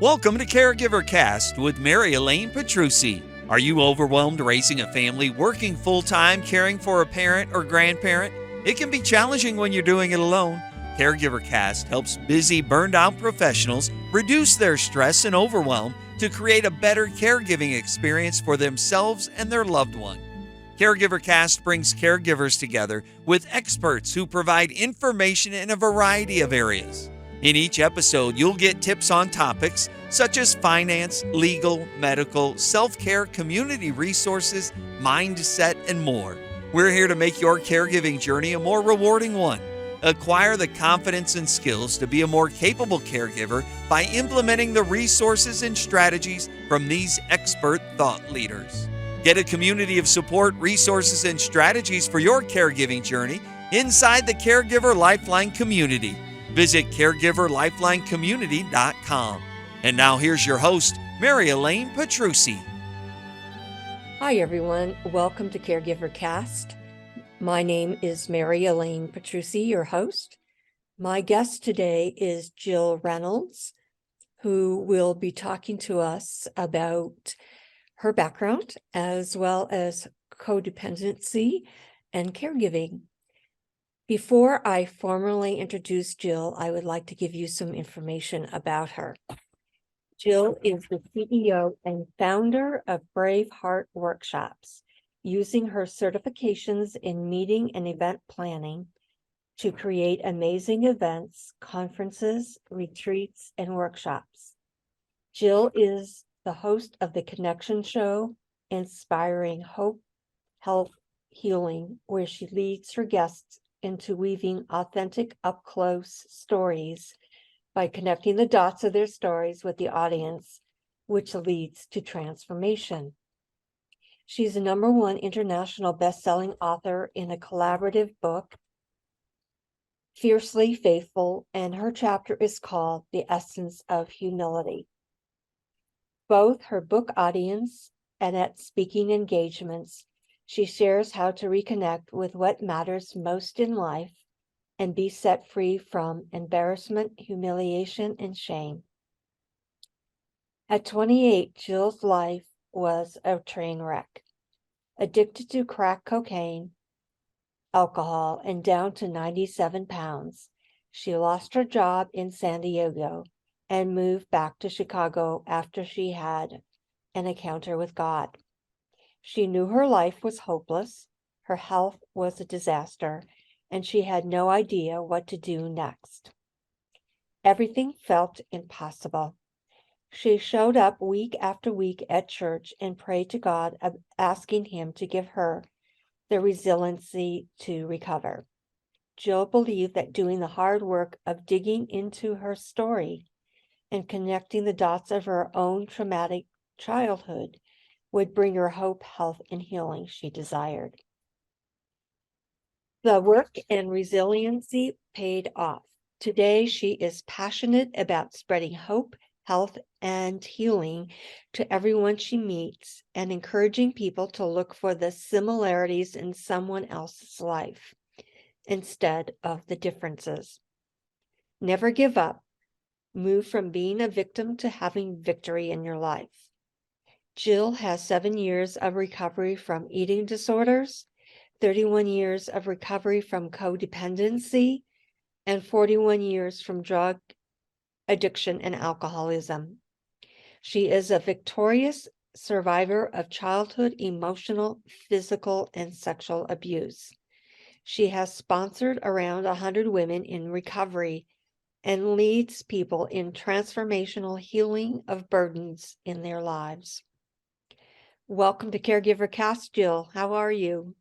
Welcome to Caregiver Cast with Mary Elaine Petrucci. Are you overwhelmed raising a family, working full-time, caring for a parent or grandparent? It can be challenging when you're doing it alone. Caregiver Cast helps busy, burned-out professionals reduce their stress and overwhelm to create a better caregiving experience for themselves and their loved one. Caregiver Cast brings caregivers together with experts who provide information in a variety of areas. In each episode, you'll get tips on topics such as finance, legal, medical, self-care, community resources, mindset, and more. We're here to make your caregiving journey a more rewarding one. Acquire the confidence and skills to be a more capable caregiver by implementing the resources and strategies from these expert thought leaders. Get a community of support, resources, and strategies for your caregiving journey inside the Caregiver Lifeline community. Visit caregiverlifelinecommunity.com. And now here's your host, Mary Elaine Petrucci. Hi, everyone. Welcome to Caregiver Cast. My name is Mary Elaine Petrucci, your host. My guest today is Jill Reynolds, who will be talking to us about her background as well as codependency and caregiving. Before I formally introduce Jill, I would like to give you some information about her. Jill is the CEO and founder of Braveheart workshops, using her certifications in meeting and event planning to create amazing events, conferences, retreats, and workshops. Jill is the host of the Connection Show, Inspiring Hope, Health, Healing, where she leads her guests into weaving authentic, up-close stories by connecting the dots of their stories with the audience, which leads to transformation. She's a #1 international best-selling author in a collaborative book, Fiercely Faithful, and her chapter is called The Essence of Humility. Both her book audience and at speaking engagements, she shares how to reconnect with what matters most in life and be set free from embarrassment, humiliation, and shame. At 28, Jill's life was a train wreck. Addicted to crack cocaine, alcohol, and down to 97 pounds, she lost her job in San Diego and moved back to Chicago after she had an encounter with God. She knew her life was hopeless, her health was a disaster, and she had no idea what to do next. Everything felt impossible. She showed up week after week at church and prayed to God, asking Him to give her the resiliency to recover. Jill believed that doing the hard work of digging into her story and connecting the dots of her own traumatic childhood would bring her hope, health, and healing she desired. The work and resiliency paid off. Today, she is passionate about spreading hope, health, and healing to everyone she meets and encouraging people to look for the similarities in someone else's life instead of the differences. Never give up. Move from being a victim to having victory in your life. Jill has 7 years of recovery from eating disorders, 31 years of recovery from codependency, and 41 years from drug addiction and alcoholism. She is a victorious survivor of childhood emotional, physical, and sexual abuse. She has sponsored around 100 women in recovery and leads people in transformational healing of burdens in their lives. Welcome to Caregiver Cast, Jill. How are you?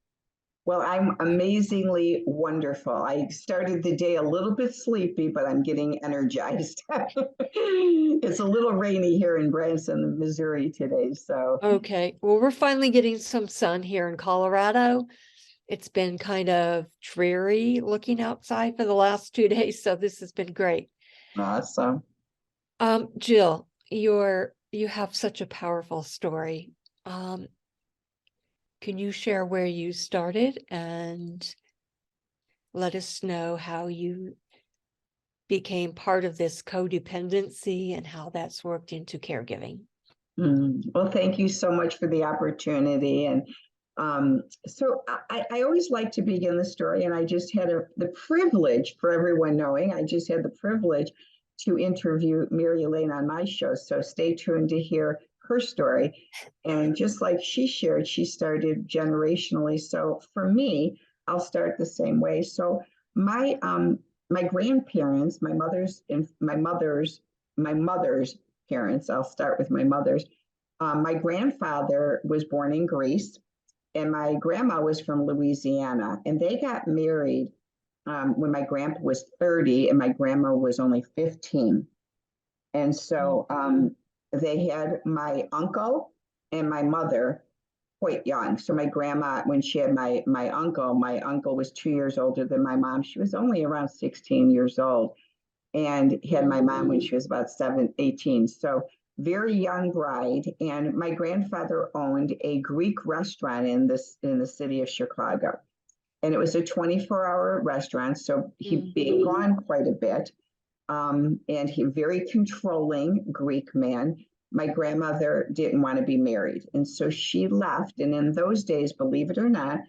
Well, I'm amazingly wonderful. I started the day a little bit sleepy, but I'm getting energized. It's a little rainy here in Branson, Missouri today, so. Okay. Well, we're finally getting some sun here in Colorado. It's been kind of dreary looking outside for the last 2 days, so this has been great. Awesome. Jill, you have such a powerful story. Can you share where you started and let us know how you became part of this codependency and how that's worked into caregiving. Well, thank you so much for the opportunity. And so I always like to begin the story, and I just had the privilege, for everyone knowing, I just had the privilege to interview Mary Elaine on my show. So stay tuned to hear her story. And just like she shared, she started generationally. So for me, I'll start the same way. So my grandparents, my mother's parents, I'll start with my mother's. My grandfather was born in Greece, and my grandma was from Louisiana, and they got married when my grandpa was 30 and my grandma was only 15. And so they had my uncle and my mother quite young. So my grandma, when she had my uncle was 2 years older than my mom. She was only around 16 years old, and had my mom when she was about 18. So very young bride. And my grandfather owned a Greek restaurant in the city of Chicago. And it was a 24-hour restaurant. So he'd been gone quite a bit. And he very controlling Greek man. My grandmother didn't want to be married. And so she left. And in those days, believe it or not,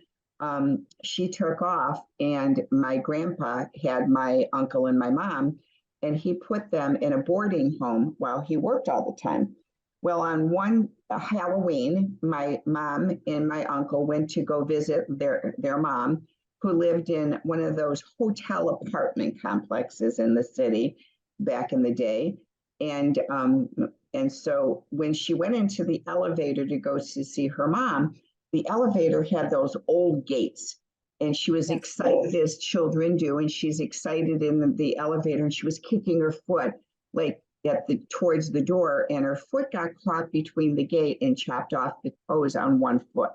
she took off, and my grandpa had my uncle and my mom, and he put them in a boarding home while he worked all the time. Well, on one Halloween, my mom and my uncle went to go visit their mom, who lived in one of those hotel apartment complexes in the city back in the day. And so when she went into the elevator to go to see her mom, the elevator had those old gates. And she was excited, as children do, and she's excited in the elevator, and she was kicking her foot like towards the door, and her foot got caught between the gate and chopped off the toes on one foot.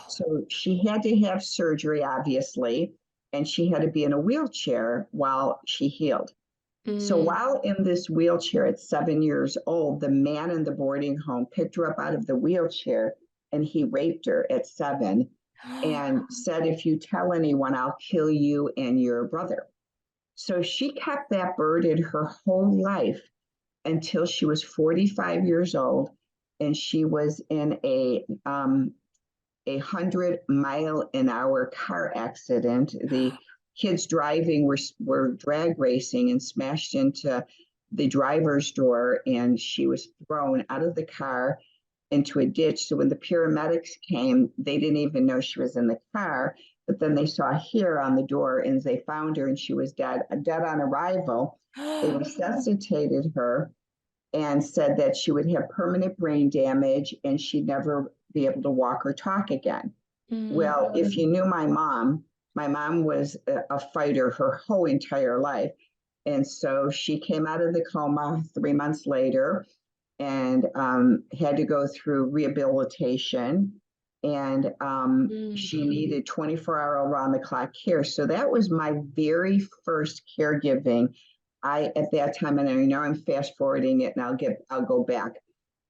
So she had to have surgery, obviously, and she had to be in a wheelchair while she healed. So while in this wheelchair at 7 years old, the man in the boarding home picked her up out of the wheelchair, and he raped her at 7 and said, "If you tell anyone, I'll kill you and your brother." So she kept that burden her whole life until she was 45 years old, and she was in a 100-mile-an-hour car accident. The kids driving were drag racing and smashed into the driver's door, and she was thrown out of the car into a ditch. So when the paramedics came, they didn't even know she was in the car, but then they saw hair on the door, and they found her, and she was dead on arrival. They resuscitated her and said that she would have permanent brain damage and she'd never be able to walk or talk again. Well, if you knew my mom was a fighter her whole entire life. And so she came out of the coma 3 months later and had to go through rehabilitation. And she needed 24-hour around-the-clock care. So that was my very first caregiving. At that time, and I know I'm fast forwarding it, and I'll go back.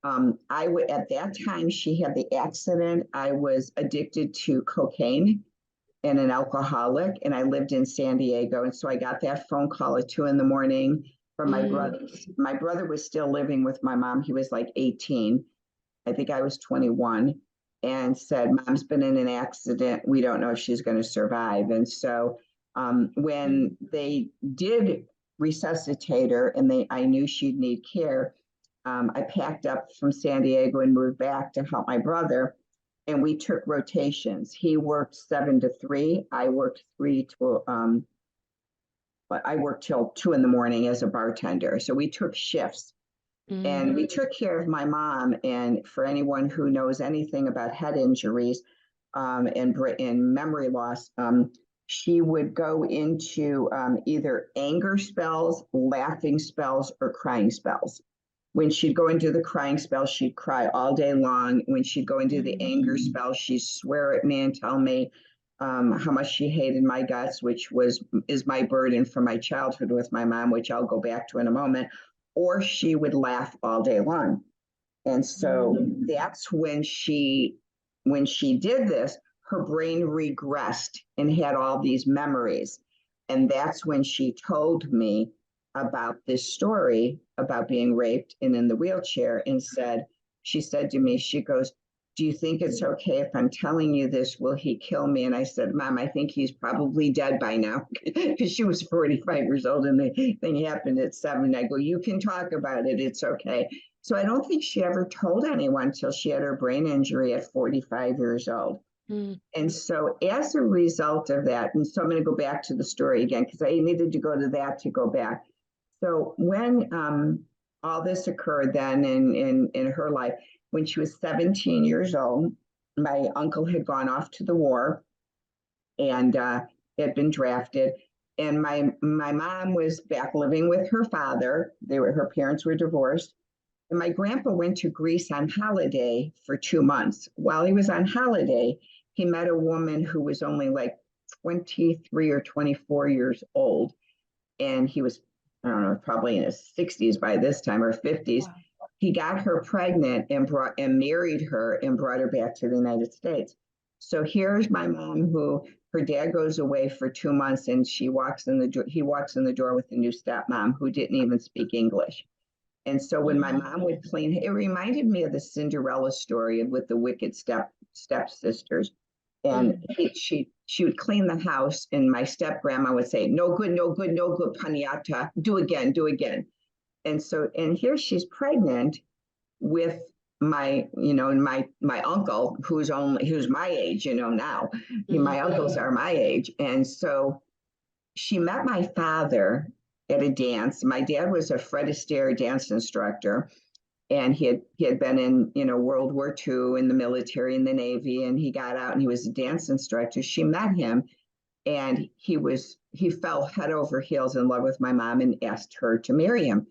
At that time she had the accident. I was addicted to cocaine and an alcoholic, and I lived in San Diego. And so I got that phone call at 2 a.m. from my brother. My brother was still living with my mom. He was like 18. I think I was 21, and said, "Mom's been in an accident. We don't know if she's going to survive." And so when they did resuscitate her, and I knew she'd need care, I packed up from San Diego and moved back to help my brother. And we took rotations. He worked 7 to 3. I worked 3 to, but I worked till 2 a.m. as a bartender. So we took shifts. And we took care of my mom. And for anyone who knows anything about head injuries and memory loss, she would go into either anger spells, laughing spells, or crying spells. When she'd go into the crying spell, she'd cry all day long. When she'd go into the anger spell, she'd swear at me and tell me how much she hated my guts, which is my burden from my childhood with my mom, which I'll go back to in a moment. Or she would laugh all day long. And so that's when she did this, her brain regressed and had all these memories. And that's when she told me about this story about being raped and in the wheelchair and she said to me, she goes, do you think it's okay if I'm telling you this? Will he kill me? And I said, Mom, I think he's probably dead by now, because she was 45 years old and the thing happened at 7. I go, you can talk about it. It's okay. So I don't think she ever told anyone till she had her brain injury at 45 years old. Mm. And so as a result of that, and so I'm going to go back to the story again, because I needed to go to that to go back. So when all this occurred then in her life, when she was 17 years old, my uncle had gone off to the war and had been drafted. And my mom was back living with her father. Her parents were divorced. And my grandpa went to Greece on holiday for 2 months. While he was on holiday, he met a woman who was only like 23 or 24 years old. And he was, I don't know, probably in his 60s by this time, or 50s. Wow. He got her pregnant and married her and brought her back to the United States. So here's my mom, who her dad goes away for 2 months, and he walks in the door with a new stepmom who didn't even speak English. And so when my mom would clean, it reminded me of the Cinderella story with the wicked stepsisters. And she would clean the house, and my step grandma would say, no good, no good, no good, Paniata, do again, do again. And so, and here she's pregnant with my uncle, who's my age, now. My uncles are my age. And so she met my father at a dance. My dad was a Fred Astaire dance instructor, and he had been in World War II, in the military, in the Navy, and he got out and he was a dance instructor. She met him, and he fell head over heels in love with my mom and asked her to marry him.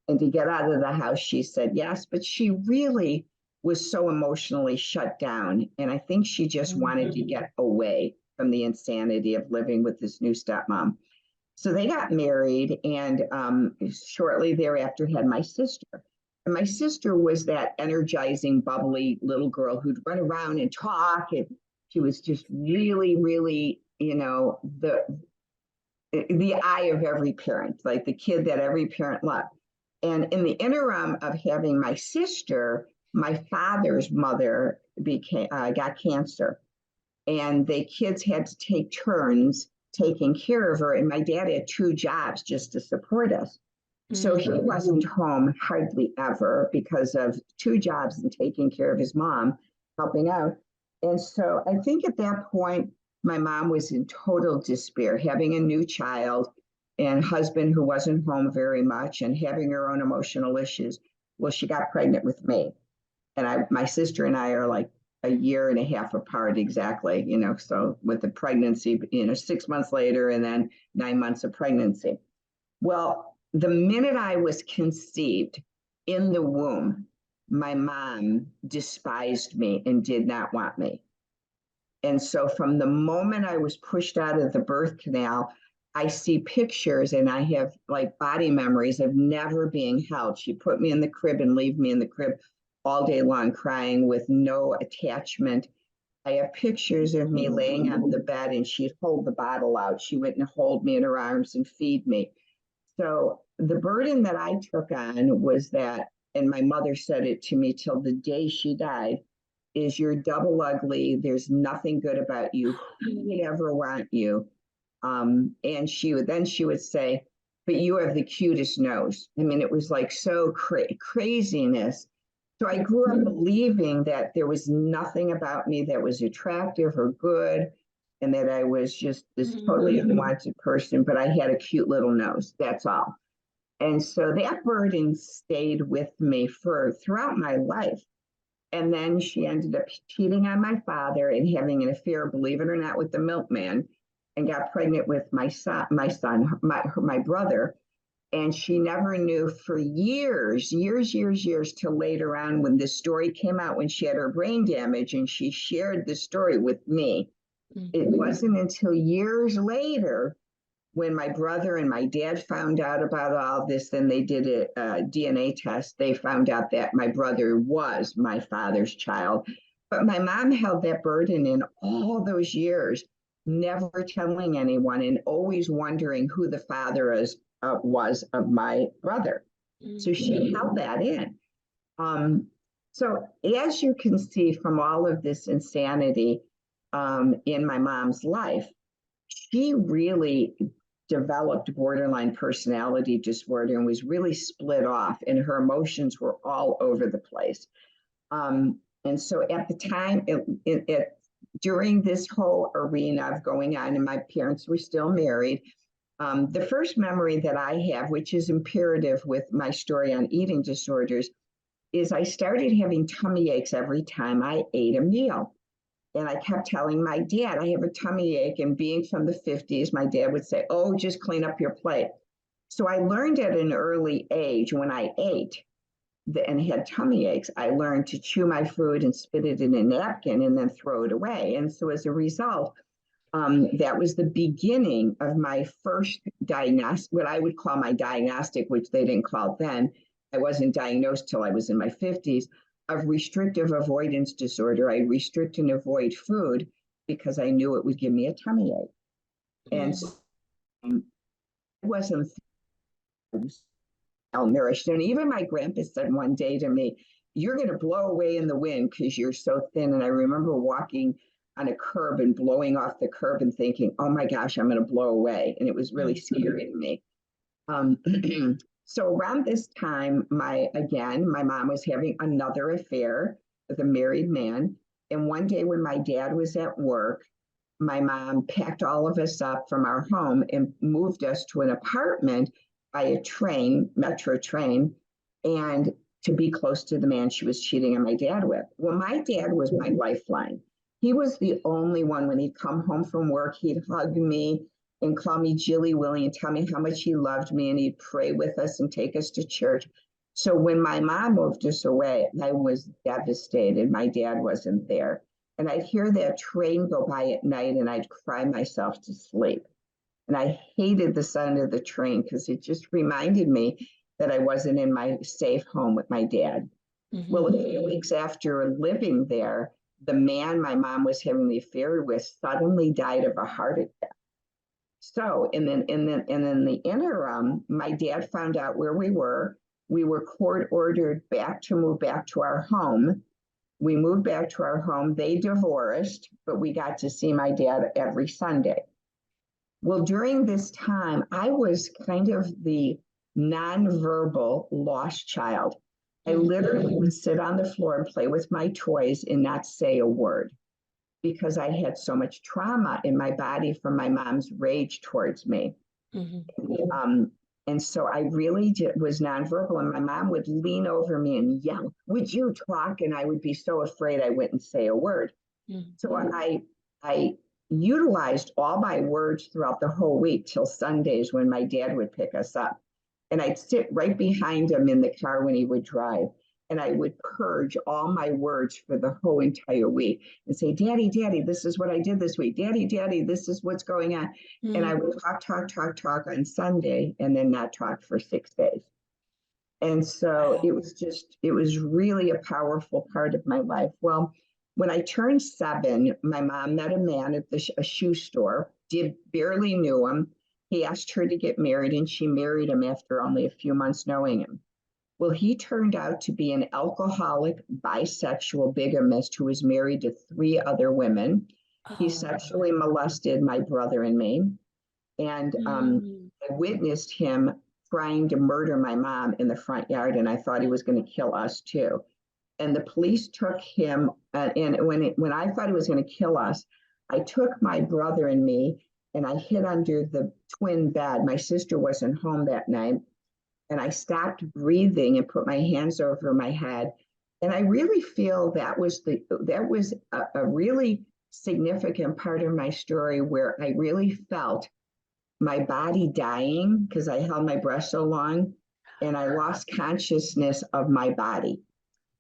And to get out of the house, she said yes, but she really was so emotionally shut down. And I think she just wanted to get away from the insanity of living with this new stepmom. So they got married, and shortly thereafter had my sister. And my sister was that energizing, bubbly little girl who'd run around and talk. And she was just really, really, the eye of every parent, like the kid that every parent loved. And in the interim of having my sister, my father's mother got cancer, and the kids had to take turns taking care of her. And my dad had 2 jobs just to support us. So he wasn't home hardly ever because of 2 jobs and taking care of his mom, helping out. And so I think at that point, my mom was in total despair, having a new child and husband who wasn't home very much and having her own emotional issues. Well, she got pregnant with me. And my sister and I are like a year and a half apart exactly, so with the pregnancy, 6 months later, and then 9 months of pregnancy. Well, the minute I was conceived in the womb, my mom despised me and did not want me. And so from the moment I was pushed out of the birth canal, I see pictures and I have like body memories of never being held. She put me in the crib and leave me in the crib all day long, crying with no attachment. I have pictures of me laying on the bed and she'd hold the bottle out. She wouldn't hold me in her arms and feed me. So the burden that I took on was that, and my mother said it to me till the day she died, is you're double ugly. There's nothing good about you. Who would ever want you? And she would say, but you have the cutest nose. I mean, it was like so craziness. So I grew up believing that there was nothing about me that was attractive or good, and that I was just this totally unwanted person, but I had a cute little nose. That's all. And so that burden stayed with me throughout my life. And then she ended up cheating on my father and having an affair, believe it or not, with the milkman, and got pregnant with my brother. And she never knew for years, till later on when this story came out, when she had her brain damage and she shared the story with me. It wasn't until years later when my brother and my dad found out about all this, and they did a DNA test, they found out that my brother was my father's child. But my mom held that burden in all those years, never telling anyone and always wondering who the father was of my brother. So she held that in. So as you can see from all of this insanity in my mom's life, she really developed borderline personality disorder and was really split off, and her emotions were all over the place. And so at the time, during this whole arena of going on, and my parents were still married, the first memory that I have, which is imperative with my story on eating disorders, is I started having tummy aches every time I ate a meal. And I kept telling my dad, I have a tummy ache. And being from the 50s, my dad would say, oh, just clean up your plate. So I learned at an early age when I ate and had tummy aches, I learned to chew my food and spit it in a napkin and then throw it away. And so as a result, that was the beginning of my first diagnostic, what I would call my diagnostic, which they didn't call it then. I wasn't diagnosed till I was in my 50s, of restrictive avoidance disorder. I restrict and avoid food because I knew it would give me a tummy ache. And so it wasn't malnourished. And even my grandpa said one day to me, you're going to blow away in the wind because you're so thin. And I remember walking on a curb and blowing off the curb and thinking, oh my gosh, I'm going to blow away. And it was really scary to me. So around this time, my mom was having another affair with a married man. And one day when my dad was at work, my mom packed all of us up from our home and moved us to an apartment by a train, metro train, and to be close to the man she was cheating on my dad with. Well, my dad was my lifeline. He was the only one, when he'd come home from work, he'd hug me and call me Jilly Willie and tell me how much he loved me, and he'd pray with us and take us to church. So when my mom moved us away, I was devastated. My dad wasn't there. And I'd hear that train go by at night and I'd cry myself to sleep. And I hated the sound of the train because it just reminded me that I wasn't in my safe home with my dad. Well, a few weeks after living there, the man my mom was having the affair with suddenly died of a heart attack. So, and then in the interim, my dad found out where we were. We were court ordered to move back to our home. We moved back to our home. They divorced, but we got to see my dad every Sunday. Well, during this time, I was kind of the nonverbal lost child. I literally would sit on the floor and play with my toys and not say a word because I had so much trauma in my body from my mom's rage towards me. And so I really was nonverbal, and my mom would lean over me and yell, would you talk? And I would be so afraid I wouldn't say a word. So I utilized all my words throughout the whole week till Sundays when my dad would pick us up. And I'd sit right behind him in the car when he would drive. And I would purge all my words for the whole entire week and say, Daddy, Daddy, this is what I did this week. Daddy, Daddy, this is what's going on. And I would talk on Sunday and then not talk for 6 days. And so it was really a powerful part of my life. Well, when I turned 7, my mom met a man at a shoe store, barely knew him. He asked her to get married, and she married him after only a few months knowing him. Well, he turned out to be an alcoholic, bisexual bigamist who was married to 3 other women. He sexually molested my brother and me. And I witnessed him trying to murder my mom in the front yard, and I thought he was going to kill us too. And the police took him, and when I thought he was going to kill us, I took my brother and me, and I hid under the twin bed. My sister wasn't home that night. And I stopped breathing and put my hands over my head. And I really feel that was a really significant part of my story where I really felt my body dying because I held my breath so long, and I lost consciousness of my body.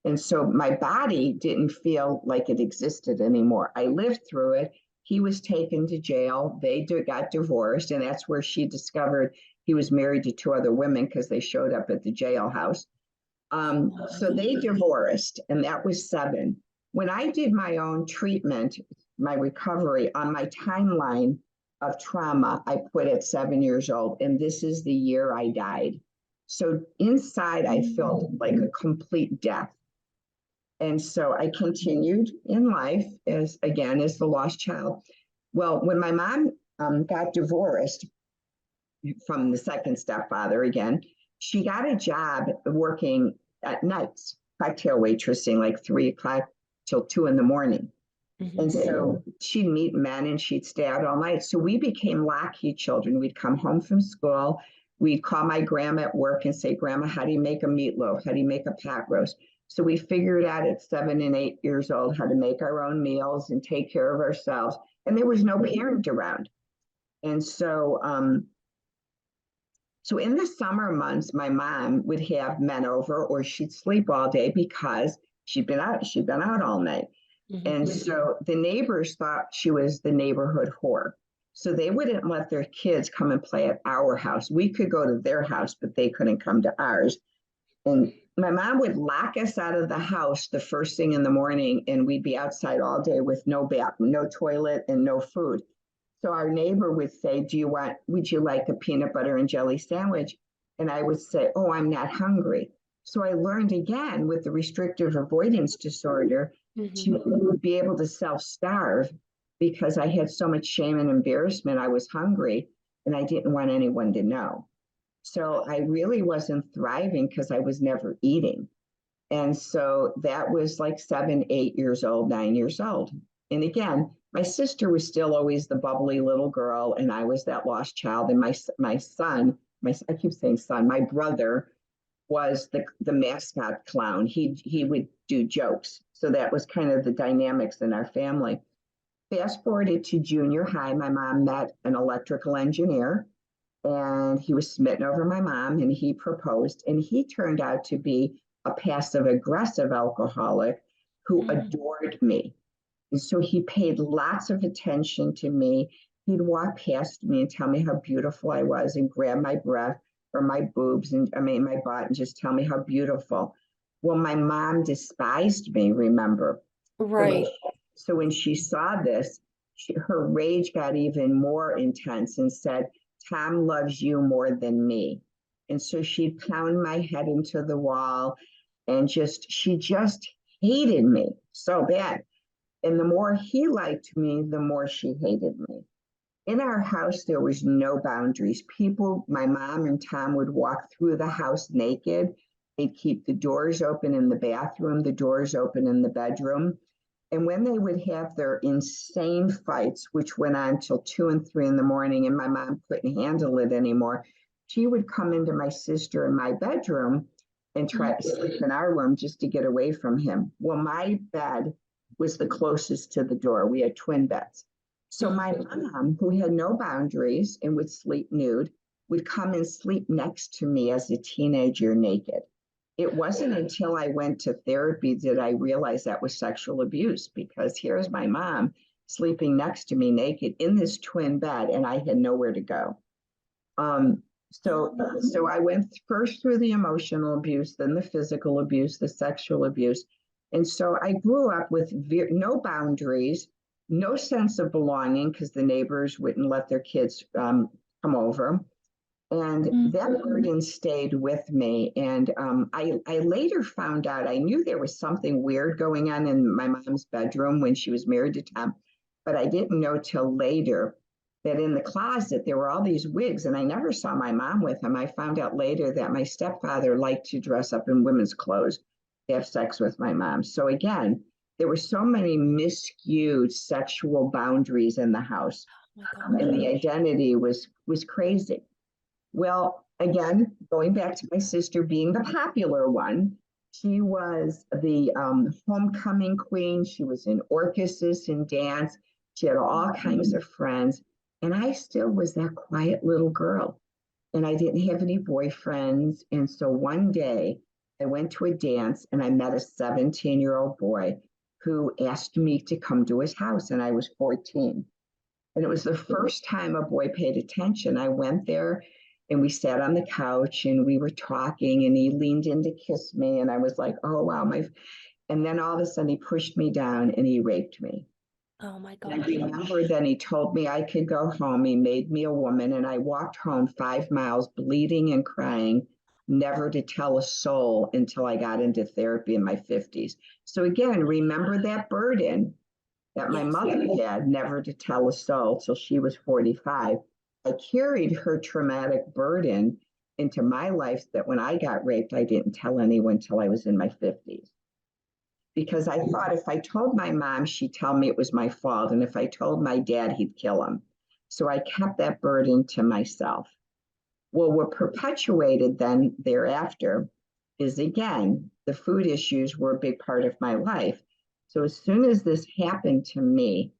And so my body didn't feel like it existed anymore. I lived through it. He was taken to jail. They got divorced, and that's where she discovered he was married to 2 other women because they showed up at the jailhouse. So they divorced, and that was 7. When I did my own treatment, my recovery, on my timeline, of trauma I put at 7 years old, and this is the year I died. So inside, I felt like a complete death. And so I continued in life as, again, as the lost child. Well, when my mom got divorced from the second stepfather again, she got a job working at nights, cocktail waitressing, like 3 o'clock till 2 in the morning. And so she'd meet men and she'd stay out all night. So we became latchkey children. We'd come home from school. We'd call my grandma at work and say, Grandma, how do you make a meatloaf? How do you make a pot roast? So we figured out at 7 and 8 years old how to make our own meals and take care of ourselves. And there was no parent around. And so, so in the summer months, my mom would have men over, or she'd sleep all day because she'd been out all night. And so the neighbors thought she was the neighborhood whore. So they wouldn't let their kids come and play at our house. We could go to their house, but they couldn't come to ours. And my mom would lock us out of the house the first thing in the morning, and we'd be outside all day with no bathroom, no toilet, and no food. So our neighbor would say, would you like a peanut butter and jelly sandwich? And I would say, oh, I'm not hungry. So I learned again with the restrictive avoidance disorder to be able to self-starve because I had so much shame and embarrassment. I was hungry and I didn't want anyone to know. So I really wasn't thriving because I was never eating. And so that was like 7, 8 years old, 9 years old. And again, my sister was still always the bubbly little girl, and I was that lost child. And my son, I keep saying son, my brother was the mascot clown. He would do jokes. So that was kind of the dynamics in our family. Fast forwarded to junior high, my mom met an electrical engineer, and he was smitten over my mom, and he proposed, and he turned out to be a passive aggressive alcoholic who adored me. And so he paid lots of attention to me. He'd walk past me and tell me how beautiful I was and grab my breath or my boobs and my butt and just tell me how beautiful. Well, my mom despised me, remember? Right. So when she saw this, her rage got even more intense and said, Tom loves you more than me. And so she'd pound my head into the wall and she just hated me so bad. And the more he liked me, the more she hated me. In our house, there was no boundaries. My mom and Tom would walk through the house naked. They'd keep the doors open in the bathroom, the doors open in the bedroom. And when they would have their insane fights, which went on till 2 and 3 in the morning, and my mom couldn't handle it anymore, she would come into my sister in my bedroom and try to sleep in our room just to get away from him. Well, my bed was the closest to the door. We had twin beds. So my mom, who had no boundaries and would sleep nude, would come and sleep next to me as a teenager naked. It wasn't until I went to therapy that I realized that was sexual abuse, because here's my mom sleeping next to me naked in this twin bed, and I had nowhere to go. So I went first through the emotional abuse, then the physical abuse, the sexual abuse. And so I grew up with no boundaries, no sense of belonging because the neighbors wouldn't let their kids come over. And that burden stayed with me. And I later found out, I knew there was something weird going on in my mom's bedroom when she was married to Tom, but I didn't know till later that in the closet there were all these wigs, and I never saw my mom with them. I found out later that my stepfather liked to dress up in women's clothes to have sex with my mom. So again, there were so many miscued sexual boundaries in the house, and the identity was crazy. Well, again, going back to my sister being the popular one, she was the homecoming queen. She was in orchestras and dance. She had all kinds of friends. And I still was that quiet little girl. And I didn't have any boyfriends. And so one day I went to a dance and I met a 17-year-old boy who asked me to come to his house. And I was 14. And it was the first time a boy paid attention. I went there and we sat on the couch and we were talking, and he leaned in to kiss me. And I was like, oh, wow. And then all of a sudden he pushed me down and he raped me. Oh my And I gosh. remember then he told me I could go home. He made me a woman, and I walked home 5 miles, bleeding and crying, never to tell a soul until I got into therapy in my 50s. So, again, remember that burden that my Yes. mother had, never to tell a soul till she was 45. I carried her traumatic burden into my life that when I got raped, I didn't tell anyone till I was in my 50s. Because I thought if I told my mom, she'd tell me it was my fault. And if I told my dad, he'd kill him. So I kept that burden to myself. Well, what perpetuated then thereafter is again, the food issues were a big part of my life. So as soon as this happened to me,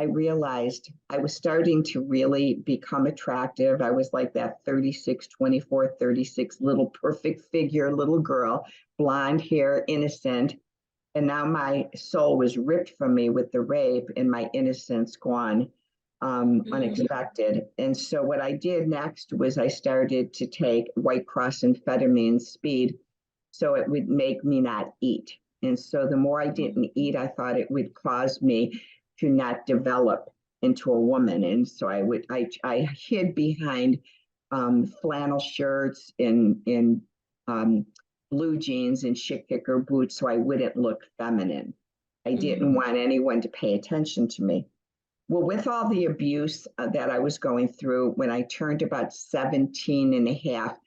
I realized I was starting to really become attractive. I was like that 36, 24, 36 little perfect figure, little girl, blonde hair, innocent. And now my soul was ripped from me with the rape and my innocence gone, unexpected. And so what I did next was I started to take White Cross amphetamine speed so it would make me not eat. And so the more I didn't eat, I thought it would cause me to not develop into a woman. And so I hid behind flannel shirts in blue jeans and chic kicker boots so I wouldn't look feminine. I didn't want anyone to pay attention to me. Well, with all the abuse that I was going through, when I turned about 17 and a half,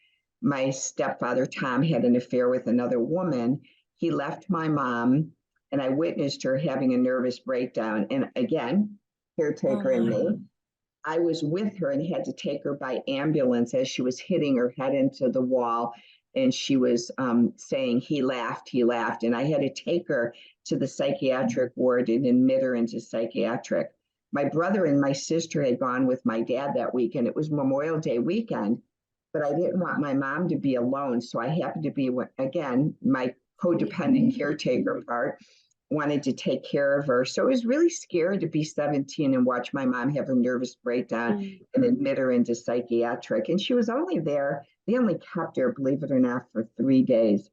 my stepfather, Tom, had an affair with another woman. He left my mom, and I witnessed her having a nervous breakdown. And again, caretaker and me, I was with her and had to take her by ambulance as she was hitting her head into the wall. And she was saying, he laughed, he laughed. And I had to take her to the psychiatric ward and admit her into psychiatric. My brother and my sister had gone with my dad that week, and it was Memorial Day weekend, but I didn't want my mom to be alone. So I happened to be, again, my codependent caretaker part, wanted to take care of her. So it was really scary to be 17 and watch my mom have a nervous breakdown and admit her into psychiatric. And she was only there, they only kept her, believe it or not, for 3 days.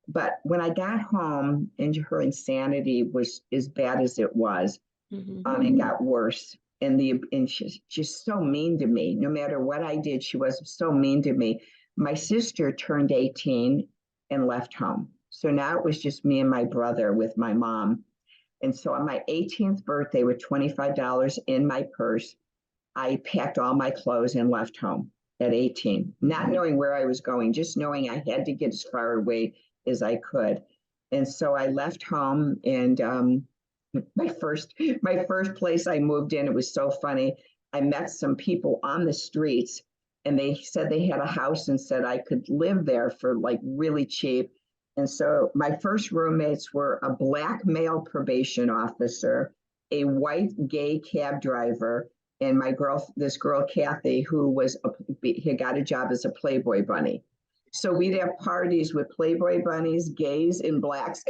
But when I got home and her insanity was as bad as it was, it got worse. And she's just so mean to me. No matter what I did, she was so mean to me. My sister turned 18 and left home. So now it was just me and my brother with my mom. And so on my 18th birthday, with $25 in my purse, I packed all my clothes and left home at 18, not knowing where I was going, just knowing I had to get as far away as I could. And so I left home, and my first place I moved in, it was so funny. I met some people on the streets, and they said they had a house and said I could live there for like really cheap. And so my first roommates were a black male probation officer, a white gay cab driver, and this girl Kathy, who he got a job as a Playboy bunny. So we'd have parties with Playboy bunnies, gays, and blacks.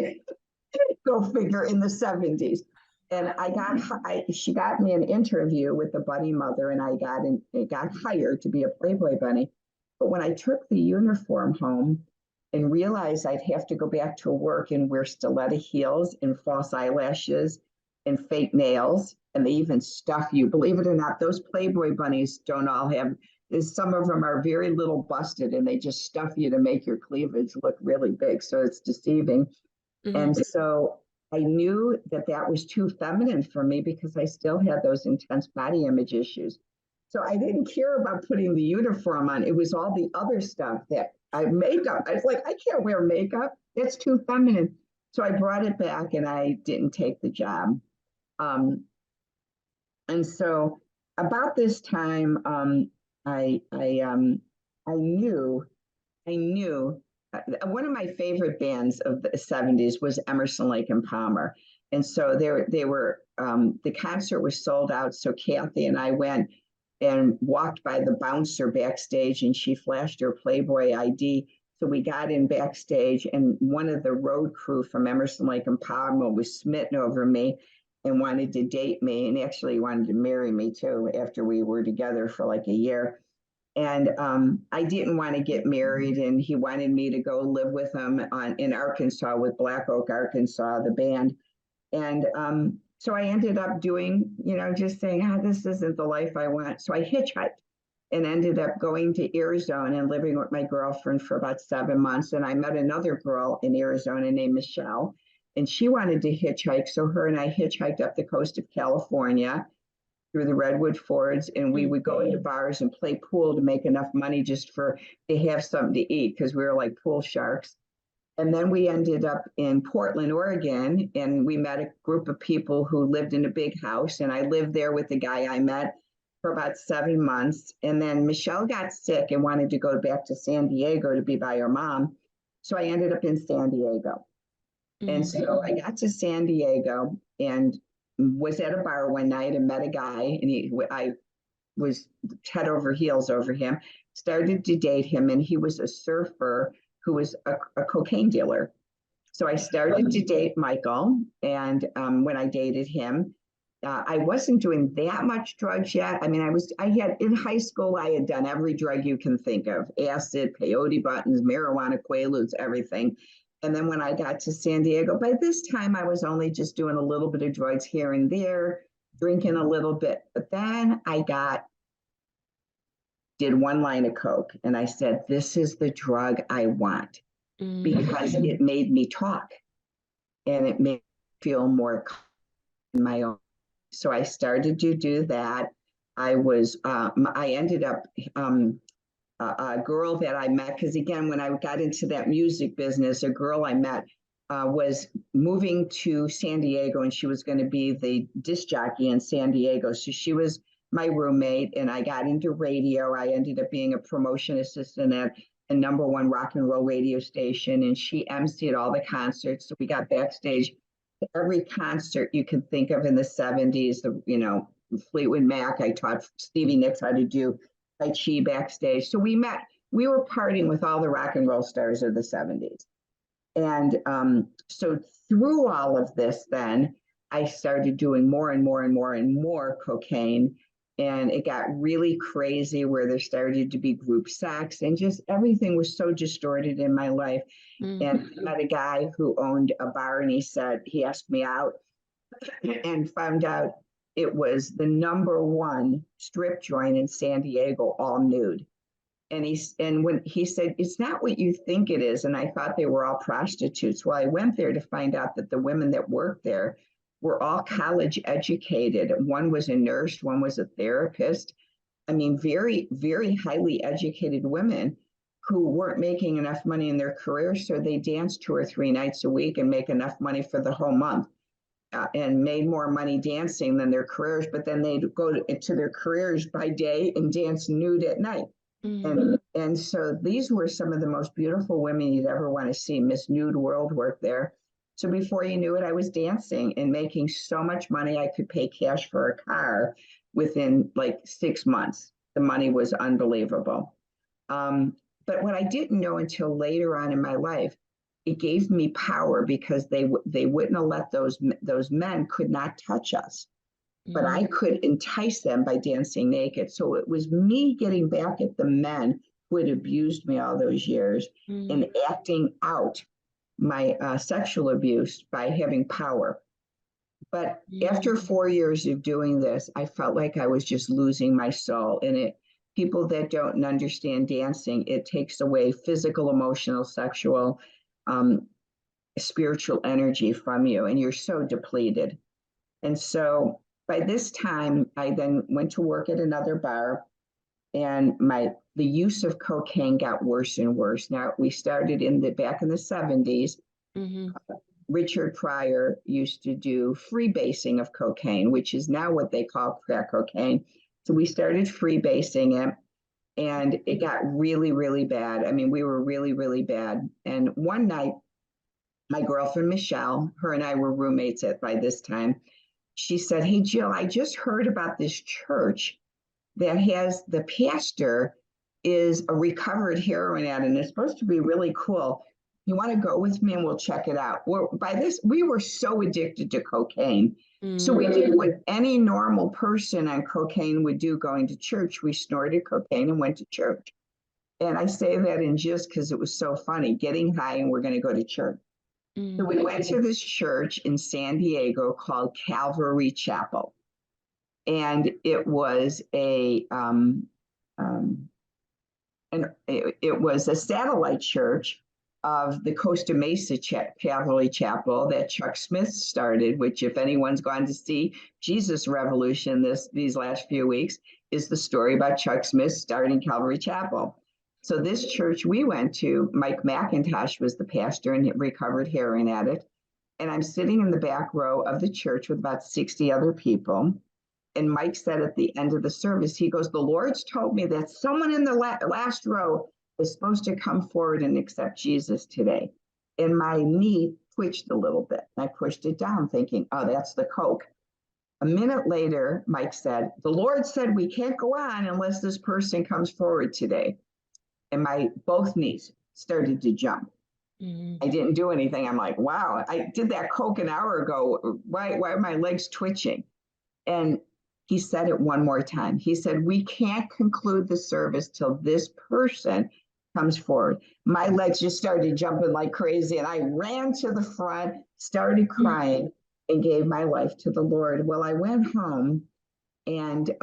Go figure, in the 70s. And she got me an interview with the bunny mother, and I got hired to be a Playboy bunny. But when I took the uniform home and realized I'd have to go back to work and wear stiletto heels and false eyelashes and fake nails, and they even stuff you, believe it or not, those Playboy bunnies don't all have, some of them are very little busted, and they just stuff you to make your cleavage look really big. So it's deceiving. And so I knew that that was too feminine for me because I still had those intense body image issues. So I didn't care about putting the uniform on. It was all the other stuff that makeup. I was like, I can't wear makeup. It's too feminine. So I brought it back and I didn't take the job. And so about this time, I knew one of my favorite bands of the 70s was Emerson, Lake and Palmer. And so the concert was sold out. So Kathy and I went and walked by the bouncer backstage, and she flashed her Playboy ID. So we got in backstage, and one of the road crew from Emerson, Lake and Palmer was smitten over me and wanted to date me, and actually wanted to marry me too after we were together for like a year. And I didn't want to get married, and he wanted me to go live with him in Arkansas, with Black Oak, Arkansas, the band. And So I ended up doing, just saying, this isn't the life I want. So I hitchhiked and ended up going to Arizona and living with my girlfriend for about 7 months. And I met another girl in Arizona named Michelle, and she wanted to hitchhike. So her and I hitchhiked up the coast of California through the redwood forests, and we would go into bars and play pool to make enough money just to have something to eat, because we were like pool sharks. And then we ended up in Portland, Oregon, and we met a group of people who lived in a big house. And I lived there with the guy I met for about 7 months. And then Michelle got sick and wanted to go back to San Diego to be by her mom. So I ended up in San Diego. And so I got to San Diego and was at a bar one night and met a guy, and I was head over heels over him, started to date him, and he was a surfer who was a cocaine dealer. So I started to date Michael, and when I dated him, I wasn't doing that much drugs yet. I mean, in high school, I had done every drug you can think of: acid, peyote buttons, marijuana, quaaludes, everything. And then when I got to San Diego, by this time, I was only just doing a little bit of drugs here and there, drinking a little bit. But then did one line of Coke, and I said, this is the drug I want, because it made me talk and it made me feel more in my own. So I started to do that. I ended up, a girl that I met, because again, when I got into that music business, a girl I met was moving to San Diego, and she was going to be the disc jockey in San Diego. So she was my roommate, and I got into radio. I ended up being a promotion assistant at the #1 rock and roll radio station, and she emceed all the concerts. So we got backstage to every concert you can think of in the 70s, Fleetwood Mac. I taught Stevie Nicks how to do Tai Chi backstage. So we were partying with all the rock and roll stars of the 70s. And so through all of this, then I started doing more and more and more and more cocaine. And it got really crazy, where there started to be group sex, and just everything was so distorted in my life. And I met a guy who owned a bar, and he asked me out, and found out it was the #1 strip joint in San Diego, all nude. And when he said, it's not what you think it is. And I thought they were all prostitutes. Well, I went there to find out that the women that worked there were all college educated. One was a nurse, one was a therapist. I mean, very, very highly educated women who weren't making enough money in their careers. So they danced 2 or 3 nights a week and make enough money for the whole month. And made more money dancing than their careers, but then they'd go to their careers by day and dance nude at night. And so these were some of the most beautiful women you'd ever want to see. Miss Nude World worked there. So before you knew it, I was dancing and making so much money I could pay cash for a car within like 6 months. The money was unbelievable. But what I didn't know until later on in my life, it gave me power, because they wouldn't have let those men could not touch us. But I could entice them by dancing naked. So it was me getting back at the men who had abused me all those years, and acting out my sexual abuse by having power. But after 4 years of doing this, I felt like I was just losing my soul. And people that don't understand dancing, it takes away physical, emotional, sexual, spiritual energy from you, and you're so depleted. And so by this time, I then went to work at another bar, and the use of cocaine got worse and worse. Now, we started back in the 70s. Richard Pryor used to do freebasing of cocaine, which is now what they call crack cocaine. So we started freebasing it, and it got really, really bad. I mean, we were really, really bad. And one night, my girlfriend, Michelle, her and I were roommates by this time. She said, hey, Jill, I just heard about this church that has the pastor is a recovered heroin addict, and it's supposed to be really cool. You want to go with me and we'll check it out? We were so addicted to cocaine. So we did what any normal person on cocaine would do going to church. We snorted cocaine and went to church. And I say that in just because it was so funny, getting high and we're going to go to church. So we went to this church in San Diego called Calvary Chapel. And it was it was a satellite church of the Costa Mesa Calvary Chapel that Chuck Smith started, which, if anyone's gone to see Jesus Revolution these last few weeks, is the story about Chuck Smith starting Calvary Chapel. So this church we went to, Mike McIntosh was the pastor and recovered heroin addict. And I'm sitting in the back row of the church with about 60 other people. And Mike said at the end of the service, he goes, "The Lord's told me that someone in the last row is supposed to come forward and accept Jesus today." And my knee twitched a little bit. I pushed it down thinking, oh, that's the Coke. A minute later, Mike said, "The Lord said we can't go on unless this person comes forward today." And my both knees started to jump. I didn't do anything. I'm like, wow, I did that Coke an hour ago. Why are my legs twitching? And he said it one more time. He said, "We can't conclude the service till this person comes forward." My legs just started jumping like crazy. And I ran to the front, started crying, and gave my life to the Lord. Well, I went home and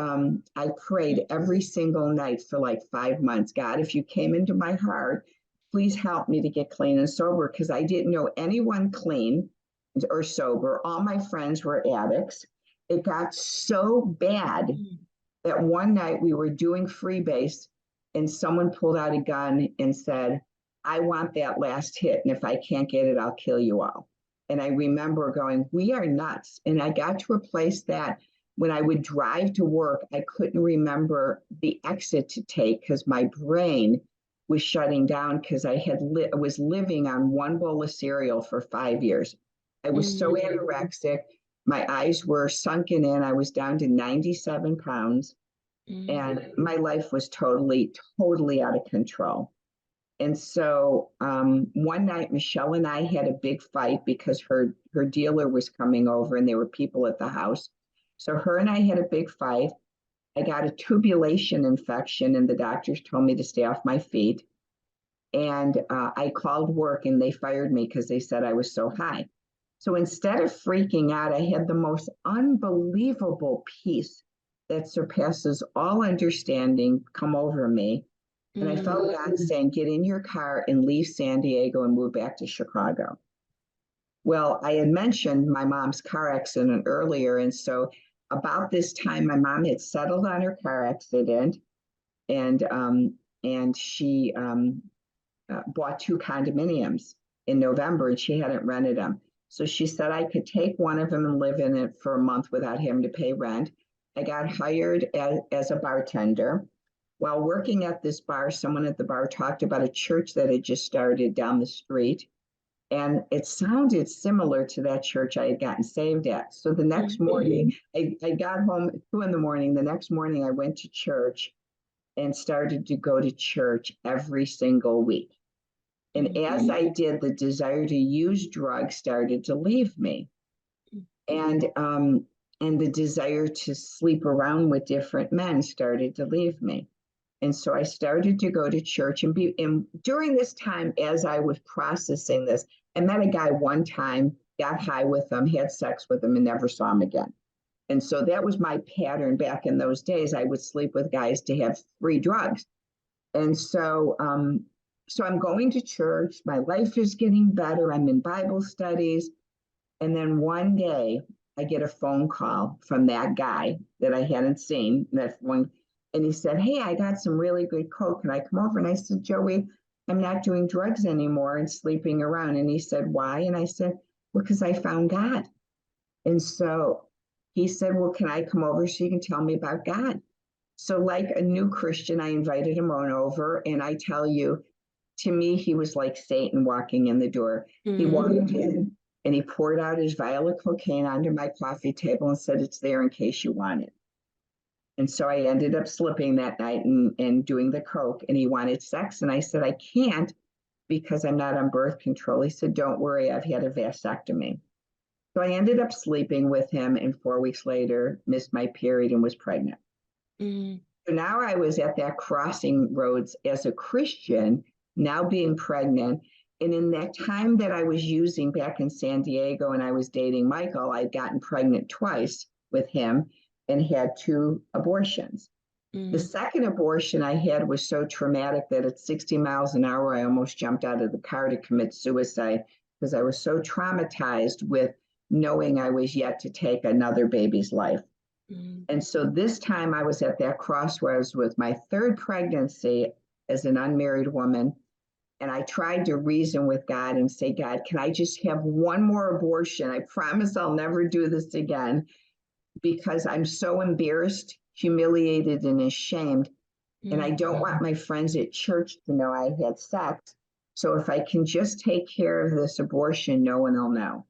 I prayed every single night for like 5 months. "God, if you came into my heart, please help me to get clean and sober," because I didn't know anyone clean or sober. All my friends were addicts. It got so bad that one night we were doing freebase and someone pulled out a gun and said, "I want that last hit. And if I can't get it, I'll kill you all." And I remember going, we are nuts. And I got to a place that when I would drive to work, I couldn't remember the exit to take because my brain was shutting down because I was living on one bowl of cereal for 5 years. I was so anorexic. My eyes were sunken in. I was down to 97 pounds. And my life was totally, totally out of control. And so one night, Michelle and I had a big fight because her dealer was coming over and there were people at the house. So her and I had a big fight. I got a tubulation infection and the doctors told me to stay off my feet. And I called work and they fired me because they said I was so high. So instead of freaking out, I had the most unbelievable peace that surpasses all understanding come over me. And I felt God saying, "Get in your car and leave San Diego and move back to Chicago." Well, I had mentioned my mom's car accident earlier. And so about this time, my mom had settled on her car accident and she bought 2 condominiums in November and she hadn't rented them. So she said I could take one of them and live in it for a month without having to pay rent. I got hired as a bartender. While working at this bar, someone at the bar talked about a church that had just started down the street. And it sounded similar to that church I had gotten saved at. So the next morning, I got home at 2 a.m. The next morning, I went to church and started to go to church every single week. And as I did, the desire to use drugs started to leave me. And the desire to sleep around with different men started to leave me. And so I started to go to church and during this time, as I was processing this, I met a guy one time, got high with him, had sex with him, and never saw him again. And so that was my pattern back in those days. I would sleep with guys to have free drugs. And so I'm going to church. My life is getting better. I'm in Bible studies. And then one day I get a phone call from that guy that I hadn't seen. And he said, "Hey, I got some really good Coke. Can I come over?" And I said, "Joey, I'm not doing drugs anymore and sleeping around." And he said, "Why?" And I said, "Well, because I found God." And so he said, "Well, can I come over so you can tell me about God?" So like a new Christian, I invited him on over. And I tell you, to me, he was like Satan walking in the door. He walked in and he poured out his vial of cocaine onto my coffee table and said, "It's there in case you want it." And so I ended up slipping that night and doing the Coke. And he wanted sex. And I said, "I can't because I'm not on birth control." He said, "Don't worry, I've had a vasectomy." So I ended up sleeping with him and 4 weeks later missed my period and was pregnant. So now I was at that crossing roads as a Christian, now being pregnant. And in that time that I was using back in San Diego and I was dating Michael, I'd gotten pregnant twice with him and had 2 abortions. The second abortion I had was so traumatic that at 60 miles an hour, I almost jumped out of the car to commit suicide because I was so traumatized with knowing I was yet to take another baby's life. And so this time I was at that crossroads with my 3rd pregnancy as an unmarried woman. And I tried to reason with God and say, God, can I just have one more abortion? I promise I'll never do this again because I'm so embarrassed, humiliated, and ashamed. And I don't want my friends at church to know I had sex. So if I can just take care of this abortion, no one will know.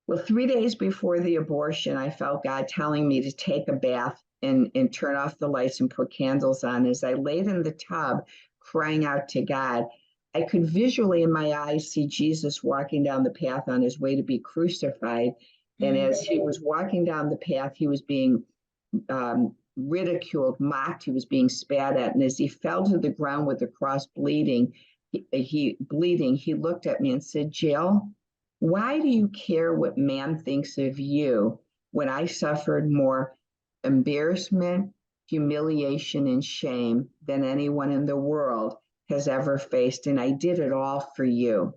Well, 3 days before the abortion, I felt God telling me to take a bath and turn off the lights and put candles on. As I laid in the tub, crying out to God, I could visually in my eyes see Jesus walking down the path on his way to be crucified. And as he was walking down the path, he was being ridiculed, mocked, he was being spat at. And as he fell to the ground with the cross bleeding, he looked at me and said, Jill, why do you care what man thinks of you when I suffered more embarrassment, humiliation, and shame than anyone in the world has ever faced? And I did it all for you.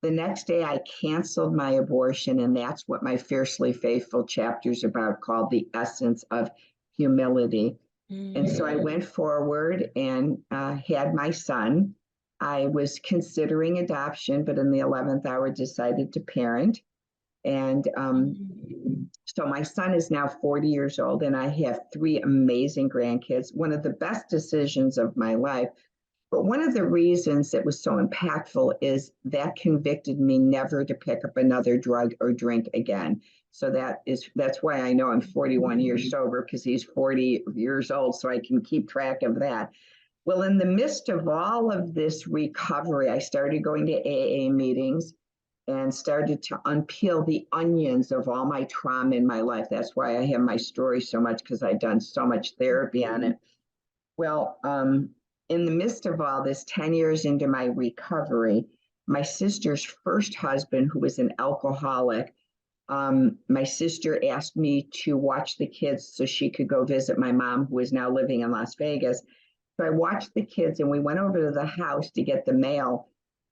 The next day, I canceled my abortion, and that's what my Fiercely Faithful chapter is about, called The Essence of Humility. And so I went forward and had my son. I was considering adoption, but in the 11th hour decided to parent. And so my son is now 40 years old, and I have 3 amazing grandkids, one of the best decisions of my life. But one of the reasons it was so impactful is that convicted me never to pick up another drug or drink again. So that's why I know I'm 41 years sober, because he's 40 years old, so I can keep track of that. Well, in the midst of all of this recovery, I started going to AA meetings and started to unpeel the onions of all my trauma in my life. That's why I have my story so much, because I've done so much therapy on it. Well, in the midst of all this, 10 years into my recovery, my sister's first husband, who was an alcoholic, my sister asked me to watch the kids so she could go visit my mom, who is now living in Las Vegas. So I watched the kids, and we went over to the house to get the mail.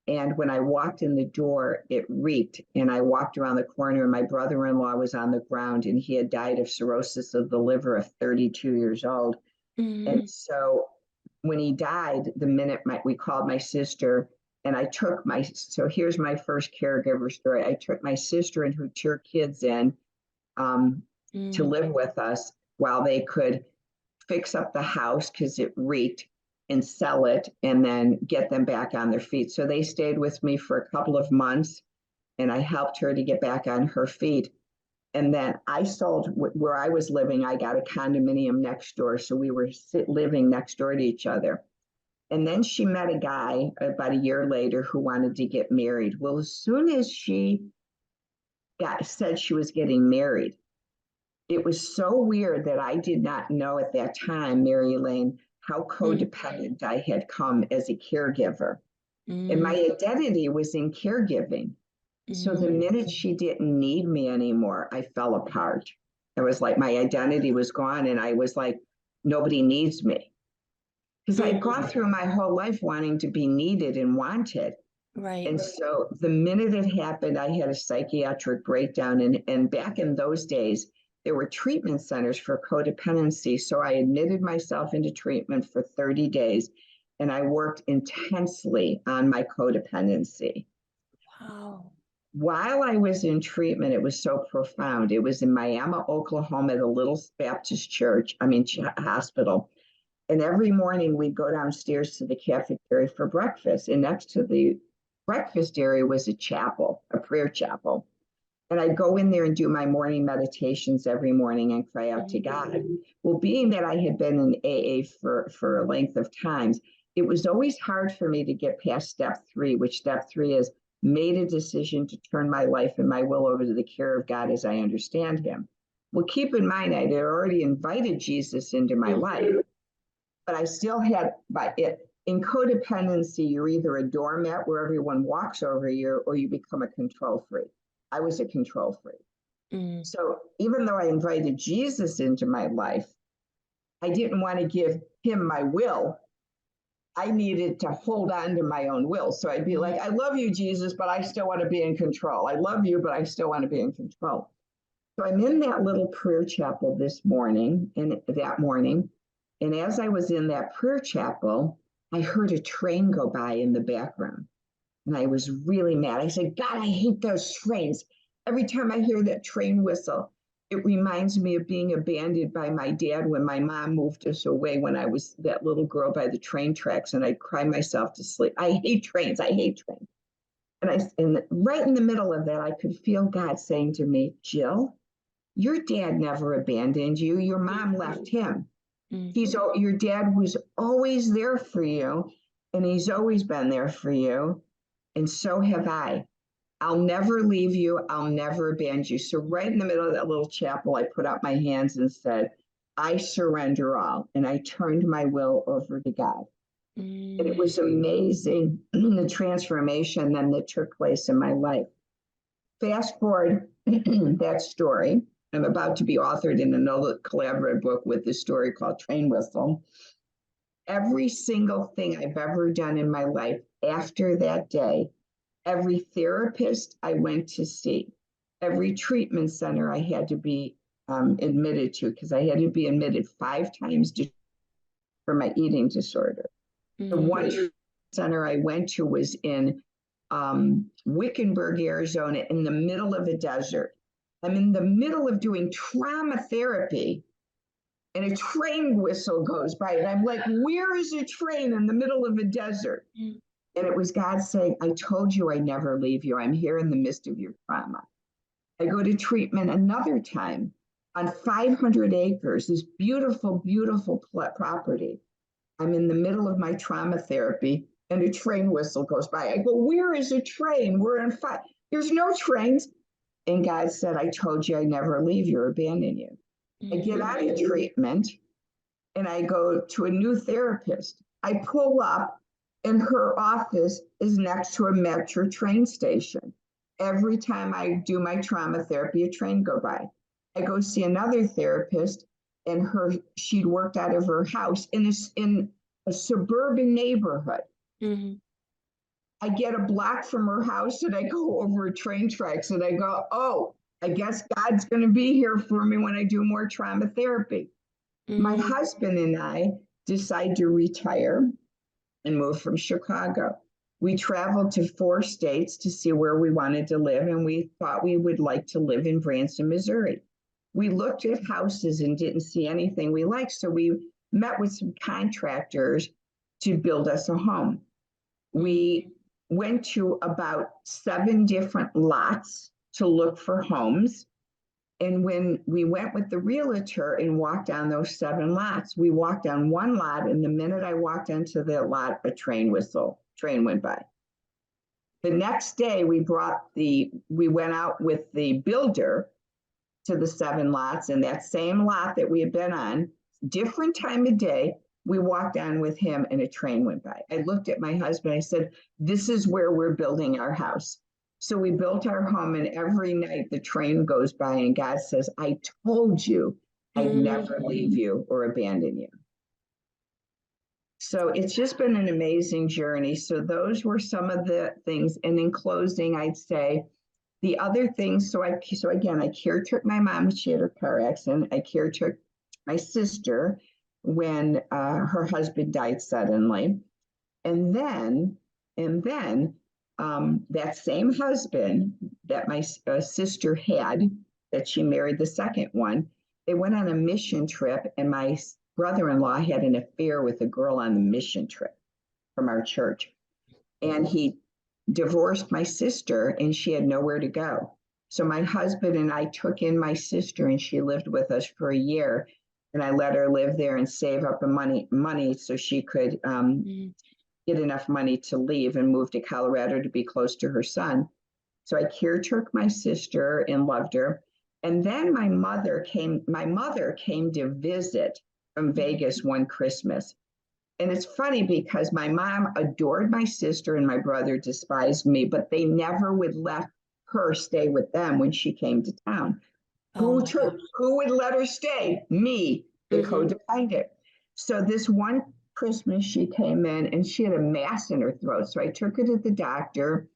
And when I walked in the door, it reeked. And I walked around the corner, and my brother-in-law was on the ground, and he had died of cirrhosis of the liver at 32 years old. And so when he died, the minute we called my sister, and so here's my first caregiver story. I took my sister and her 2 kids in to live with us while they could fix up the house because it reeked, and sell it, and then get them back on their feet. So they stayed with me for a couple of months, and I helped her to get back on her feet. And then I sold where I was living. I got a condominium next door. So we were living next door to each other. And then she met a guy about a year later who wanted to get married. Well, as soon as she said she was getting married, it was so weird that I did not know at that time, Mary Elaine, how codependent I had come as a caregiver. And my identity was in caregiving. So the minute she didn't need me anymore, I fell apart. It was like my identity was gone, and I was like, nobody needs me. Because I'd gone through my whole life wanting to be needed and wanted. Right. And so the minute it happened, I had a psychiatric breakdown. And back in those days, there were treatment centers for codependency. So I admitted myself into treatment for 30 days, and I worked intensely on my codependency. Wow. While I was in treatment, it was so profound. It was in Miami, Oklahoma, at a little Baptist hospital. And every morning we'd go downstairs to the cafeteria for breakfast. And next to the breakfast area was a chapel, a prayer chapel. And I'd go in there and do my morning meditations every morning and cry out to God. Well, being that I had been in AA for a length of times, it was always hard for me to get past step 3, which step 3 is made a decision to turn my life and my will over to the care of God as I understand him. Well, keep in mind, I had already invited Jesus into my life, but I still had, in codependency, you're either a doormat where everyone walks over you or you become a control freak. I was a control freak. Mm. So even though I invited Jesus into my life, I didn't want to give him my will. I needed to hold on to my own will. So I'd be like, I love you, Jesus, but I still want to be in control. I love you, but I still want to be in control. So I'm in that little prayer chapel this morning, and that morning. And as I was in that prayer chapel, I heard a train go by in the background. And I was really mad. I said, God, I hate those trains. Every time I hear that train whistle, it reminds me of being abandoned by my dad when my mom moved us away when I was that little girl by the train tracks, and I'd cry myself to sleep. I hate trains. I hate trains. And right in the middle of that, I could feel God saying to me, Jill, your dad never abandoned you. Your mom left him. Your dad was always there for you, and he's always been there for you. And so have I. I'll never leave you. I'll never abandon you. So right in the middle of that little chapel, I put up my hands and said, I surrender all. And I turned my will over to God. And it was amazing, the transformation then that took place in my life. Fast forward that story. I'm about to be authored in another collaborative book with this story called Train Whistle. Every single thing I've ever done in my life after that day, every therapist I went to see, every treatment center I had to be admitted to, because I had to be admitted 5 times for my eating disorder. The one center I went to was in Wickenburg, Arizona, in the middle of a desert. I'm in the middle of doing trauma therapy, and a train whistle goes by, and I'm like, where is a train in the middle of a desert? And it was God saying, I told you I never leave you. I'm here in the midst of your trauma. I go to treatment another time on 500 acres, this beautiful, beautiful property. I'm in the middle of my trauma therapy, and a train whistle goes by. I go, where is a train? We're in five. There's no trains. And God said, I told you I never leave you or abandon you. I get out of treatment, and I go to a new therapist. I pull up, and her office is next to a metro train station. Every time I do my trauma therapy, a train go by. I go see another therapist, and she'd worked out of her house in a suburban neighborhood. I get a block from her house, and I go over train tracks, and I go, oh, I guess God's going to be here for me when I do more trauma therapy. My husband and I decide to retire and move from Chicago. We traveled to 4 states to see where we wanted to live, and we thought we would like to live in Branson, Missouri. We looked at houses and didn't see anything we liked, so we met with some contractors to build us a home. We went to about 7 different lots to look for homes. And when we went with the realtor and walked down those 7 lots, we walked on one lot, and the minute I walked into the lot, a train went by. The next day, we went out with the builder to the 7 lots, and that same lot that we had been on, different time of day, we walked on with him, and a train went by. I looked at my husband, I said, this is where we're building our house. So we built our home, and every night the train goes by, and God says, I told you I'd never leave you or abandon you. So it's just been an amazing journey. So those were some of the things. And in closing, I'd say the other things. So again, I care took my mom when she had her car accident. I care took my sister when her husband died suddenly. And then that same husband that my sister had, that she married the second one, they went on a mission trip, and my brother-in-law had an affair with a girl on the mission trip from our church. And he divorced my sister, and she had nowhere to go. So my husband and I took in my sister, and she lived with us for a year. And I let her live there and save up money so she could get enough money to leave and move to Colorado to be close to her son. So I caretook my sister and loved her. And then my mother came to visit from Vegas one Christmas. And it's funny because my mom adored my sister and my brother despised me, but they never would let her stay with them when she came to town. Oh my gosh. Who would let her stay? Me, the codependent. So this one Christmas she came in and she had a mass in her throat. So I took her to the doctor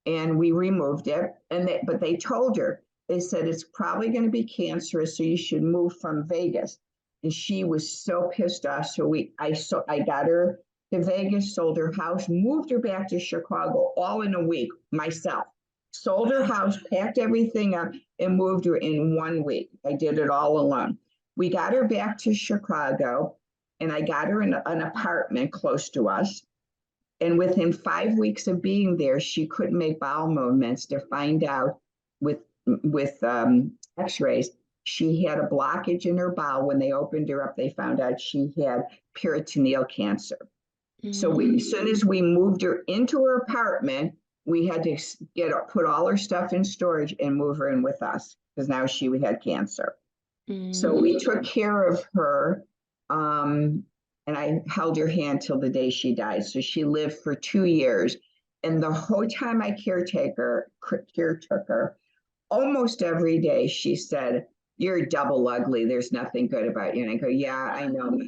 and we removed it. But they told her, they said it's probably going to be cancerous, so you should move from Vegas. And she was so pissed off. So I got her to Vegas, sold her house, moved her back to Chicago all in a week myself. Sold her house, packed everything up, and moved her in 1 week. I did it all alone. We got her back to Chicago, and I got her in an apartment close to us. And within 5 weeks of being there, she couldn't make bowel movements to find out with x-rays, she had a blockage in her bowel. When they opened her up, they found out she had peritoneal cancer. So as soon as we moved her into her apartment, we had to put all her stuff in storage and move her in with us because now she had cancer. So we took care of her. And I held her hand till the day she died. So she lived for 2 years. And the whole time I caretook her, almost every day she said, "You're double ugly. There's nothing good about you." And I go, "Yeah, I know.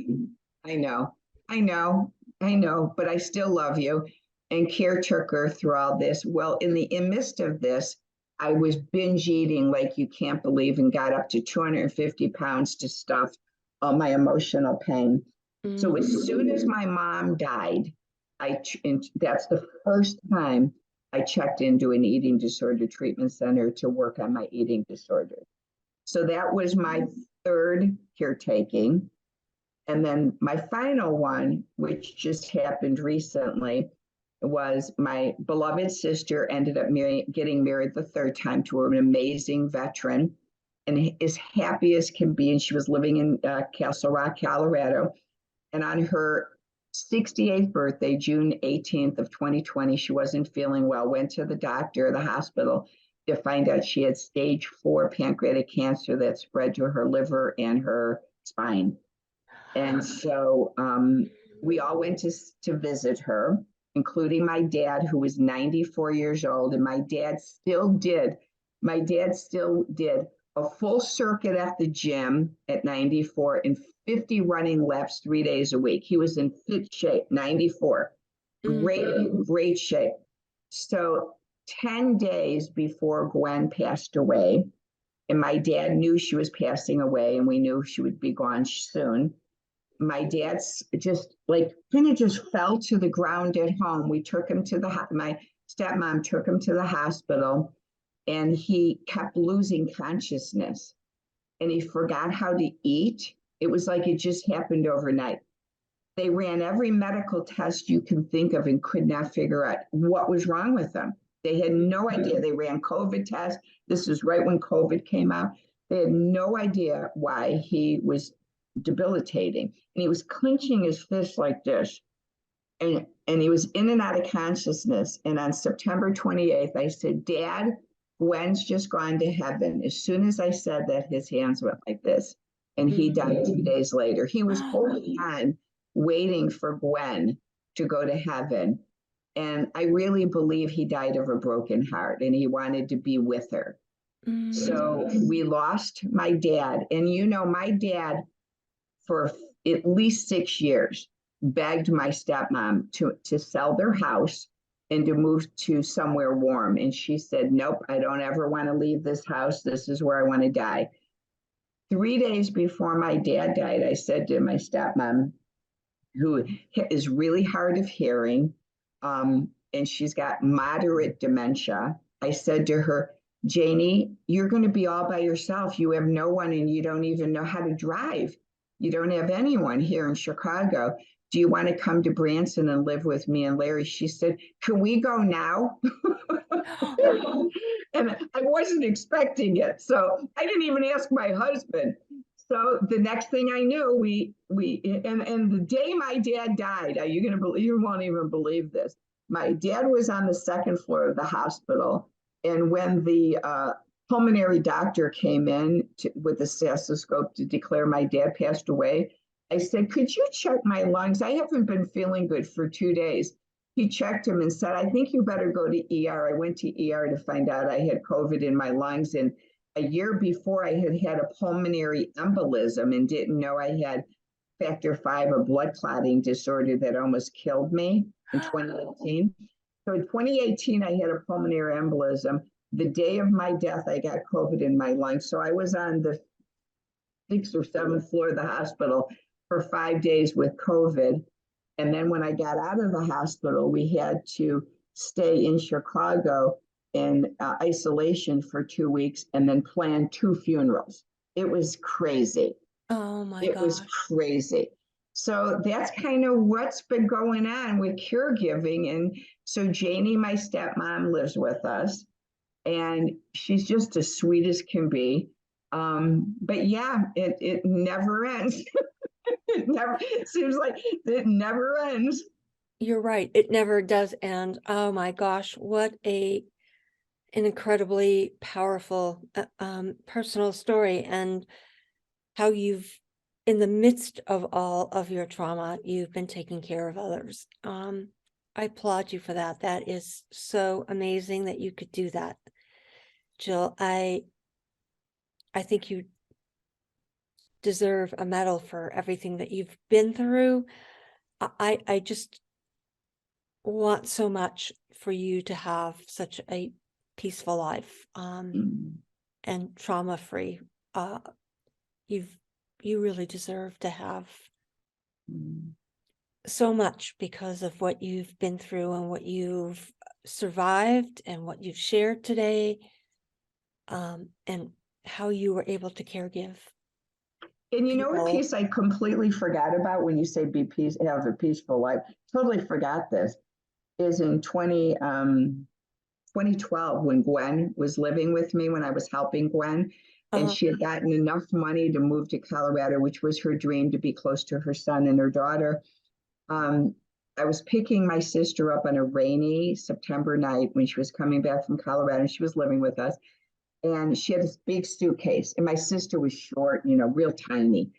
I know. I know. I know. But I still love you." And caretook her through all this. Well, in the midst of this, I was binge eating like you can't believe and got up to 250 pounds to stuff all my emotional pain. So as soon as my mom died, and that's the first time I checked into an eating disorder treatment center to work on my eating disorder. So that was my third caretaking. And then my final one, which just happened recently, was my beloved sister ended up getting married the third time to an amazing veteran and as happy as can be. And she was living in Castle Rock, Colorado. And on her 68th birthday, June 18th of 2020, she wasn't feeling well, went to the doctor, the hospital, to find out she had stage 4 pancreatic cancer that spread to her liver and her spine. And so we all went to visit her, including my dad, who was 94 years old. And my dad still did a full circuit at the gym at 94 and 50 running laps 3 days a week. He was in fit shape, 94. Great shape. So 10 days before Gwen passed away, and my dad knew she was passing away, and we knew she would be gone soon. My dad's just fell to the ground at home. We took him to my stepmom took him to the hospital, and he kept losing consciousness, and he forgot how to eat. It was like it just happened overnight. They ran every medical test you can think of and could not figure out what was wrong with him. They had no idea. They ran COVID tests. This is right when COVID came out. They had no idea why he was debilitating. And he was clenching his fist like this. And he was in and out of consciousness. And on September 28th, I said, "Dad, Gwen's just gone to heaven." As soon as I said that, his hands went like this. And he died 2 days later. He was holding on, waiting for Gwen to go to heaven. And I really believe he died of a broken heart and he wanted to be with her. So we lost my dad. And my dad, for at least 6 years, begged my stepmom to sell their house and to move to somewhere warm. And she said, "Nope, I don't ever want to leave this house. This is where I want to die." 3 days before my dad died, I said to my stepmom, who is really hard of hearing, and she's got moderate dementia, I said to her, "Janie, you're going to be all by yourself. You have no one and you don't even know how to drive. You don't have anyone here in Chicago. Do you want to come to Branson and live with me and Larry?" She said, "Can we go now?" And I wasn't expecting it. So I didn't even ask my husband. So the next thing I knew, and the day my dad died, you won't even believe this. My dad was on the second floor of the hospital. And when the pulmonary doctor came in with the stethoscope to declare my dad passed away, I said, could you check my lungs? I haven't been feeling good for 2 days. He checked them and said, I think you better go to ER. I went to ER to find out I had COVID in my lungs. And a year before, I had had a pulmonary embolism and didn't know I had factor V, a blood clotting disorder that almost killed me in 2018. So in 2018, I had a pulmonary embolism. The day of my death, I got COVID in my lungs. So I was on the 6th or 7th floor of the hospital for 5 days with COVID. And then when I got out of the hospital, we had to stay in Chicago in isolation for 2 weeks and then plan 2 funerals. It was crazy. Oh my It was gosh. crazy. So that's kind of what's been going on with caregiving. And so Janie, my stepmom, lives with us, and she's just as sweet as can be. But yeah, it never ends. It seems like it never ends. You're right. It never does end. Oh my gosh, what an incredibly powerful personal story, and how you've, in the midst of all of your trauma, you've been taking care of others. I applaud you for that. That is so amazing that you could do that. Jill, I think you deserve a medal for everything that you've been through. I just want so much for you to have such a peaceful life, and trauma-free. You really deserve to have so much because of what you've been through and what you've survived and what you've shared today, and how you were able to caregive And you know what people. piece I completely forgot about when you say be peace, have a peaceful life? Totally forgot this. Is in 2012 when Gwen was living with me, when I was helping Gwen, and she had gotten enough money to move to Colorado, which was her dream, to be close to her son and her daughter. I was picking my sister up on a rainy September night when she was coming back from Colorado, and she was living with us. And she had this big suitcase, and my sister was short, real tiny.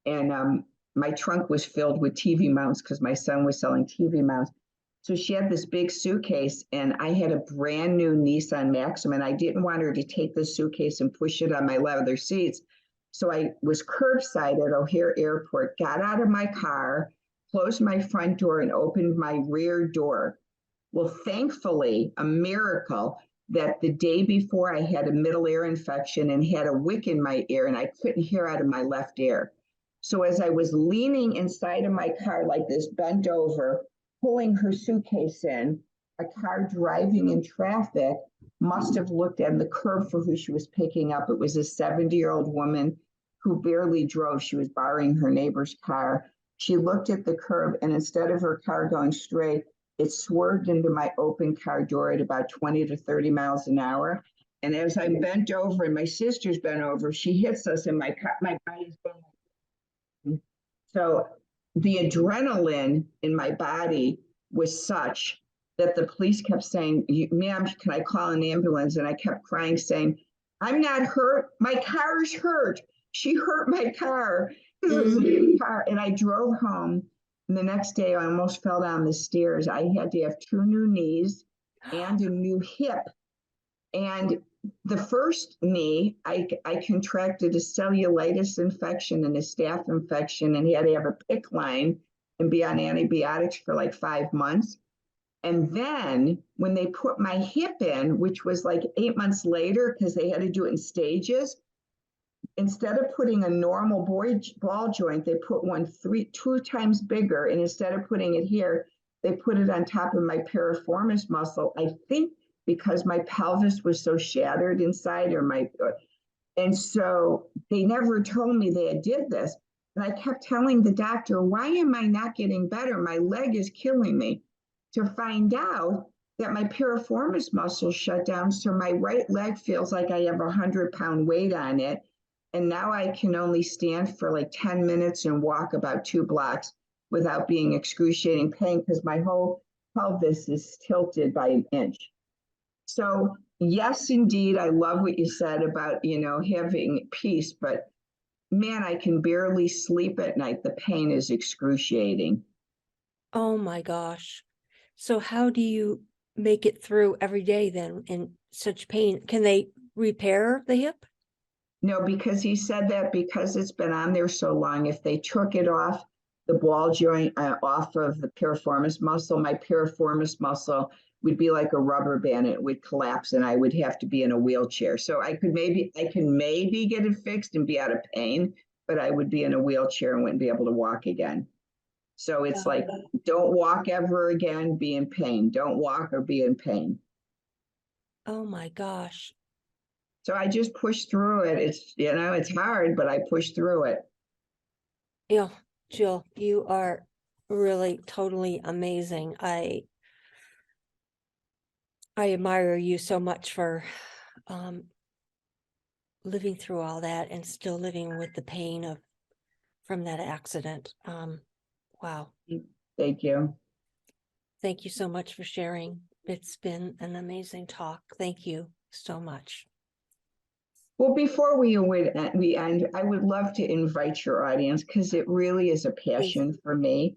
And my trunk was filled with TV mounts because my son was selling TV mounts. So she had this big suitcase, and I had a brand new Nissan Maxima, and I didn't want her to take the suitcase and push it on my leather seats. So I was curbside at O'Hare Airport, got out of my car, closed my front door, and opened my rear door. Well, thankfully, a miracle that the day before I had a middle ear infection and had a wick in my ear, and I couldn't hear out of my left ear. So as I was leaning inside of my car like this, bent over, pulling her suitcase in, a car driving in traffic must have looked at the curb for who she was picking up. It was a 70-year-old woman who barely drove. She was borrowing her neighbor's car. She looked at the curb, and instead of her car going straight, it swerved into my open car door at about 20 to 30 miles an hour. And as I bent over, and my sister's bent over, she hits us, and my body's going. So the adrenaline in my body was such that the police kept saying, ma'am, can I call an ambulance? And I kept crying, saying, I'm not hurt. My car's hurt. She hurt my car because it was a big car. And I drove home. And the next day, I almost fell down the stairs. I had to have 2 new knees and a new hip. And the first knee, I contracted a cellulitis infection and a staph infection, and had to have a PICC line and be on antibiotics for like 5 months. And then when they put my hip in, which was like 8 months later, because they had to do it in stages, instead of putting a normal ball joint, they put one 2 times bigger. And instead of putting it here, they put it on top of my piriformis muscle. I think because my pelvis was so shattered inside, and so they never told me they did this. And I kept telling the doctor, why am I not getting better? My leg is killing me. To find out that my piriformis muscle shut down. So my right leg feels like I have a 100-pound weight on it. And now I can only stand for like 10 minutes and walk about 2 blocks without being excruciating pain, because my whole pelvis is tilted by an inch. So yes, indeed, I love what you said about, having peace, but man, I can barely sleep at night. The pain is excruciating. Oh my gosh. So how do you make it through every day then in such pain? Can they repair the hip? No, because he said that because it's been on there so long, if they took it off the ball joint, off of the piriformis muscle, my piriformis muscle would be like a rubber band. It would collapse and I would have to be in a wheelchair. So I can maybe get it fixed and be out of pain, but I would be in a wheelchair and wouldn't be able to walk again. So it's like, don't walk ever again, be in pain. Don't walk or be in pain. Oh my gosh. So I just push through it. It's hard, but I push through it. Yeah, Jill, you are really totally amazing. I admire you so much for living through all that and still living with the pain of from that accident. Wow. Thank you. Thank you so much for sharing. It's been an amazing talk. Thank you so much. Well, before we end, I would love to invite your audience because it really is a passion for me.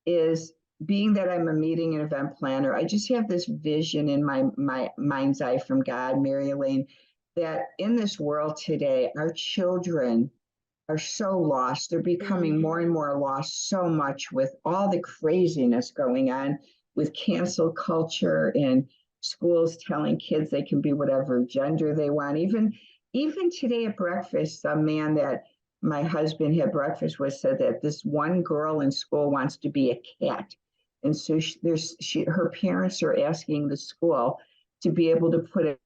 Is being that I'm a meeting and event planner, I just have this vision in my mind's eye from God, Mary Elaine, that in this world today, our children are so lost. They're becoming more and more lost so much with all the craziness going on with cancel culture and schools telling kids they can be whatever gender they want. Even today at breakfast, a man that my husband had breakfast with said that this one girl in school wants to be a cat. And so her parents are asking the school to be able to put a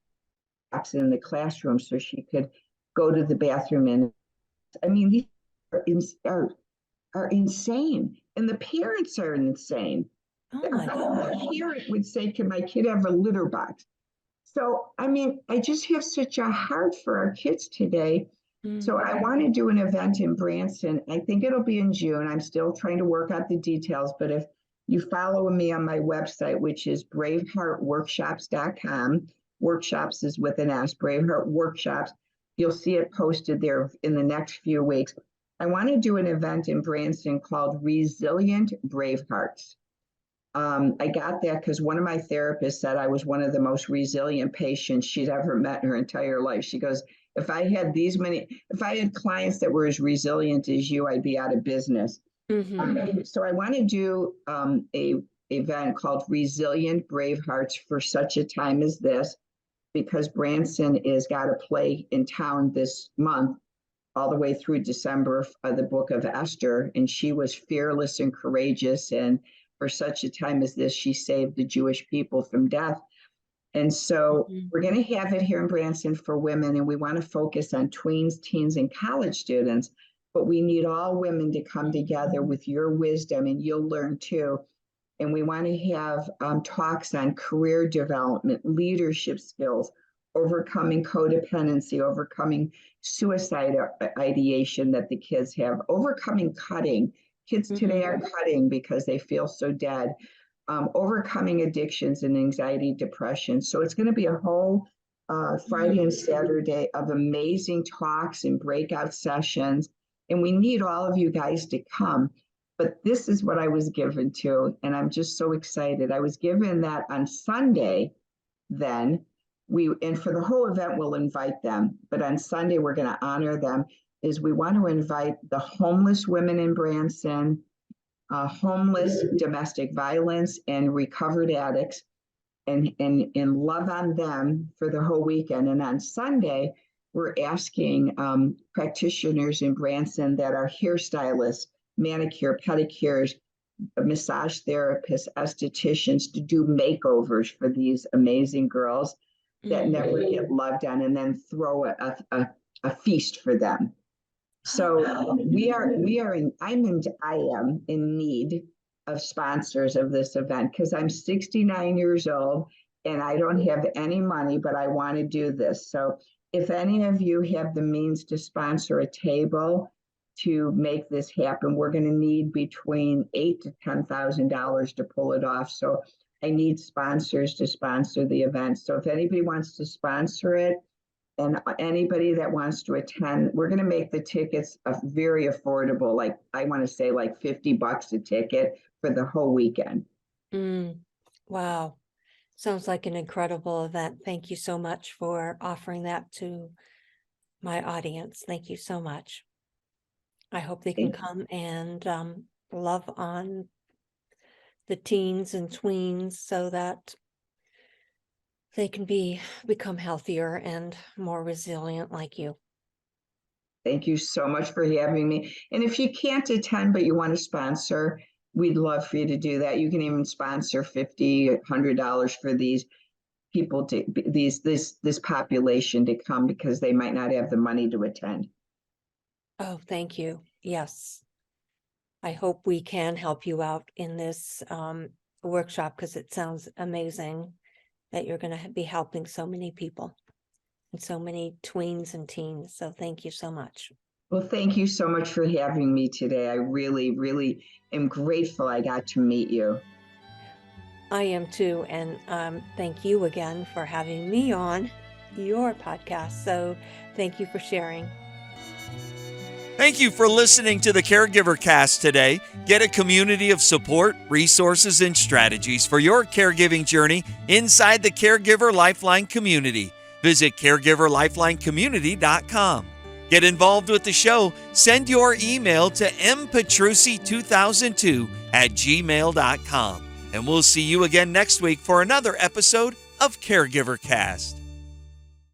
box in the classroom so she could go to the bathroom. And I mean, these are insane. And the parents are insane. Oh my gosh. A parent would say, can my kid have a litter box? So, I mean, I just have such a heart for our kids today. So I want to do an event in Branson. I think it'll be in June. I'm still trying to work out the details, but if you follow me on my website, which is braveheartworkshops.com, workshops is with an S, Braveheart Workshops, you'll see it posted there in the next few weeks. I want to do an event in Branson called Resilient Bravehearts. I got that because one of my therapists said I was one of the most resilient patients she'd ever met in her entire life. She goes, if I had clients that were as resilient as you, I'd be out of business. So I want to do a event called Resilient Bravehearts for such a time as this, because Branson is got a play in town this month all the way through December of the book of Esther, and she was fearless and courageous, and for such a time as this, she saved the Jewish people from death. And so we're going to have it here in Branson for women, and we want to focus on tweens, teens, and college students, but we need all women to come together with your wisdom, and you'll learn too. And we want to have talks on career development, leadership skills, overcoming codependency, overcoming suicide ideation that the kids have, overcoming cutting. Kids today are cutting because they feel so dead, overcoming addictions and anxiety, depression. So it's going to be a whole Friday and Saturday of amazing talks and breakout sessions. And we need all of you guys to come. But this is what I was given to, and I'm just so excited. I was given that on Sunday, then and for the whole event, we'll invite them. But on Sunday, we're going to honor them. Is we want to invite the homeless women in Branson, homeless, domestic violence, and recovered addicts, and love on them for the whole weekend. And on Sunday, we're asking practitioners in Branson that are hairstylists, manicure, pedicures, massage therapists, estheticians to do makeovers for these amazing girls that never get loved on, and then throw a feast for them. So I am in need of sponsors of this event because I'm 69 years old and I don't have any money, but I want to do this. So if any of you have the means to sponsor a table to make this happen, we're going to need between $8,000 to $10,000 to pull it off. So I need sponsors to sponsor the event. So if anybody wants to sponsor it, And anybody that wants to attend, we're going to make the tickets very affordable. Like I want to say like $50 a ticket for the whole weekend. Wow. Sounds like an incredible event. Thank you so much for offering that to my audience. Thank you so much. I hope they can come and love on the teens and tweens so that they can become healthier and more resilient like you. Thank you so much for having me. And if you can't attend, but you want to sponsor, we'd love for you to do that. You can even sponsor $50, $100 for these people to this population to come because they might not have the money to attend. Oh, thank you. Yes. I hope we can help you out in this workshop because it sounds amazing that you're going to be helping so many people and so many tweens and teens. So thank you so much. Well, thank you so much for having me today. I really, really am grateful I got to meet you. I am too. And thank you again for having me on your podcast. So thank you for sharing. Thank you for listening to the Caregiver Cast today. Get a community of support, resources, and strategies for your caregiving journey inside the Caregiver Lifeline community. Visit caregiverlifelinecommunity.com. Get involved with the show. Send your email to mpetrucci2002@gmail.com. And we'll see you again next week for another episode of Caregiver Cast.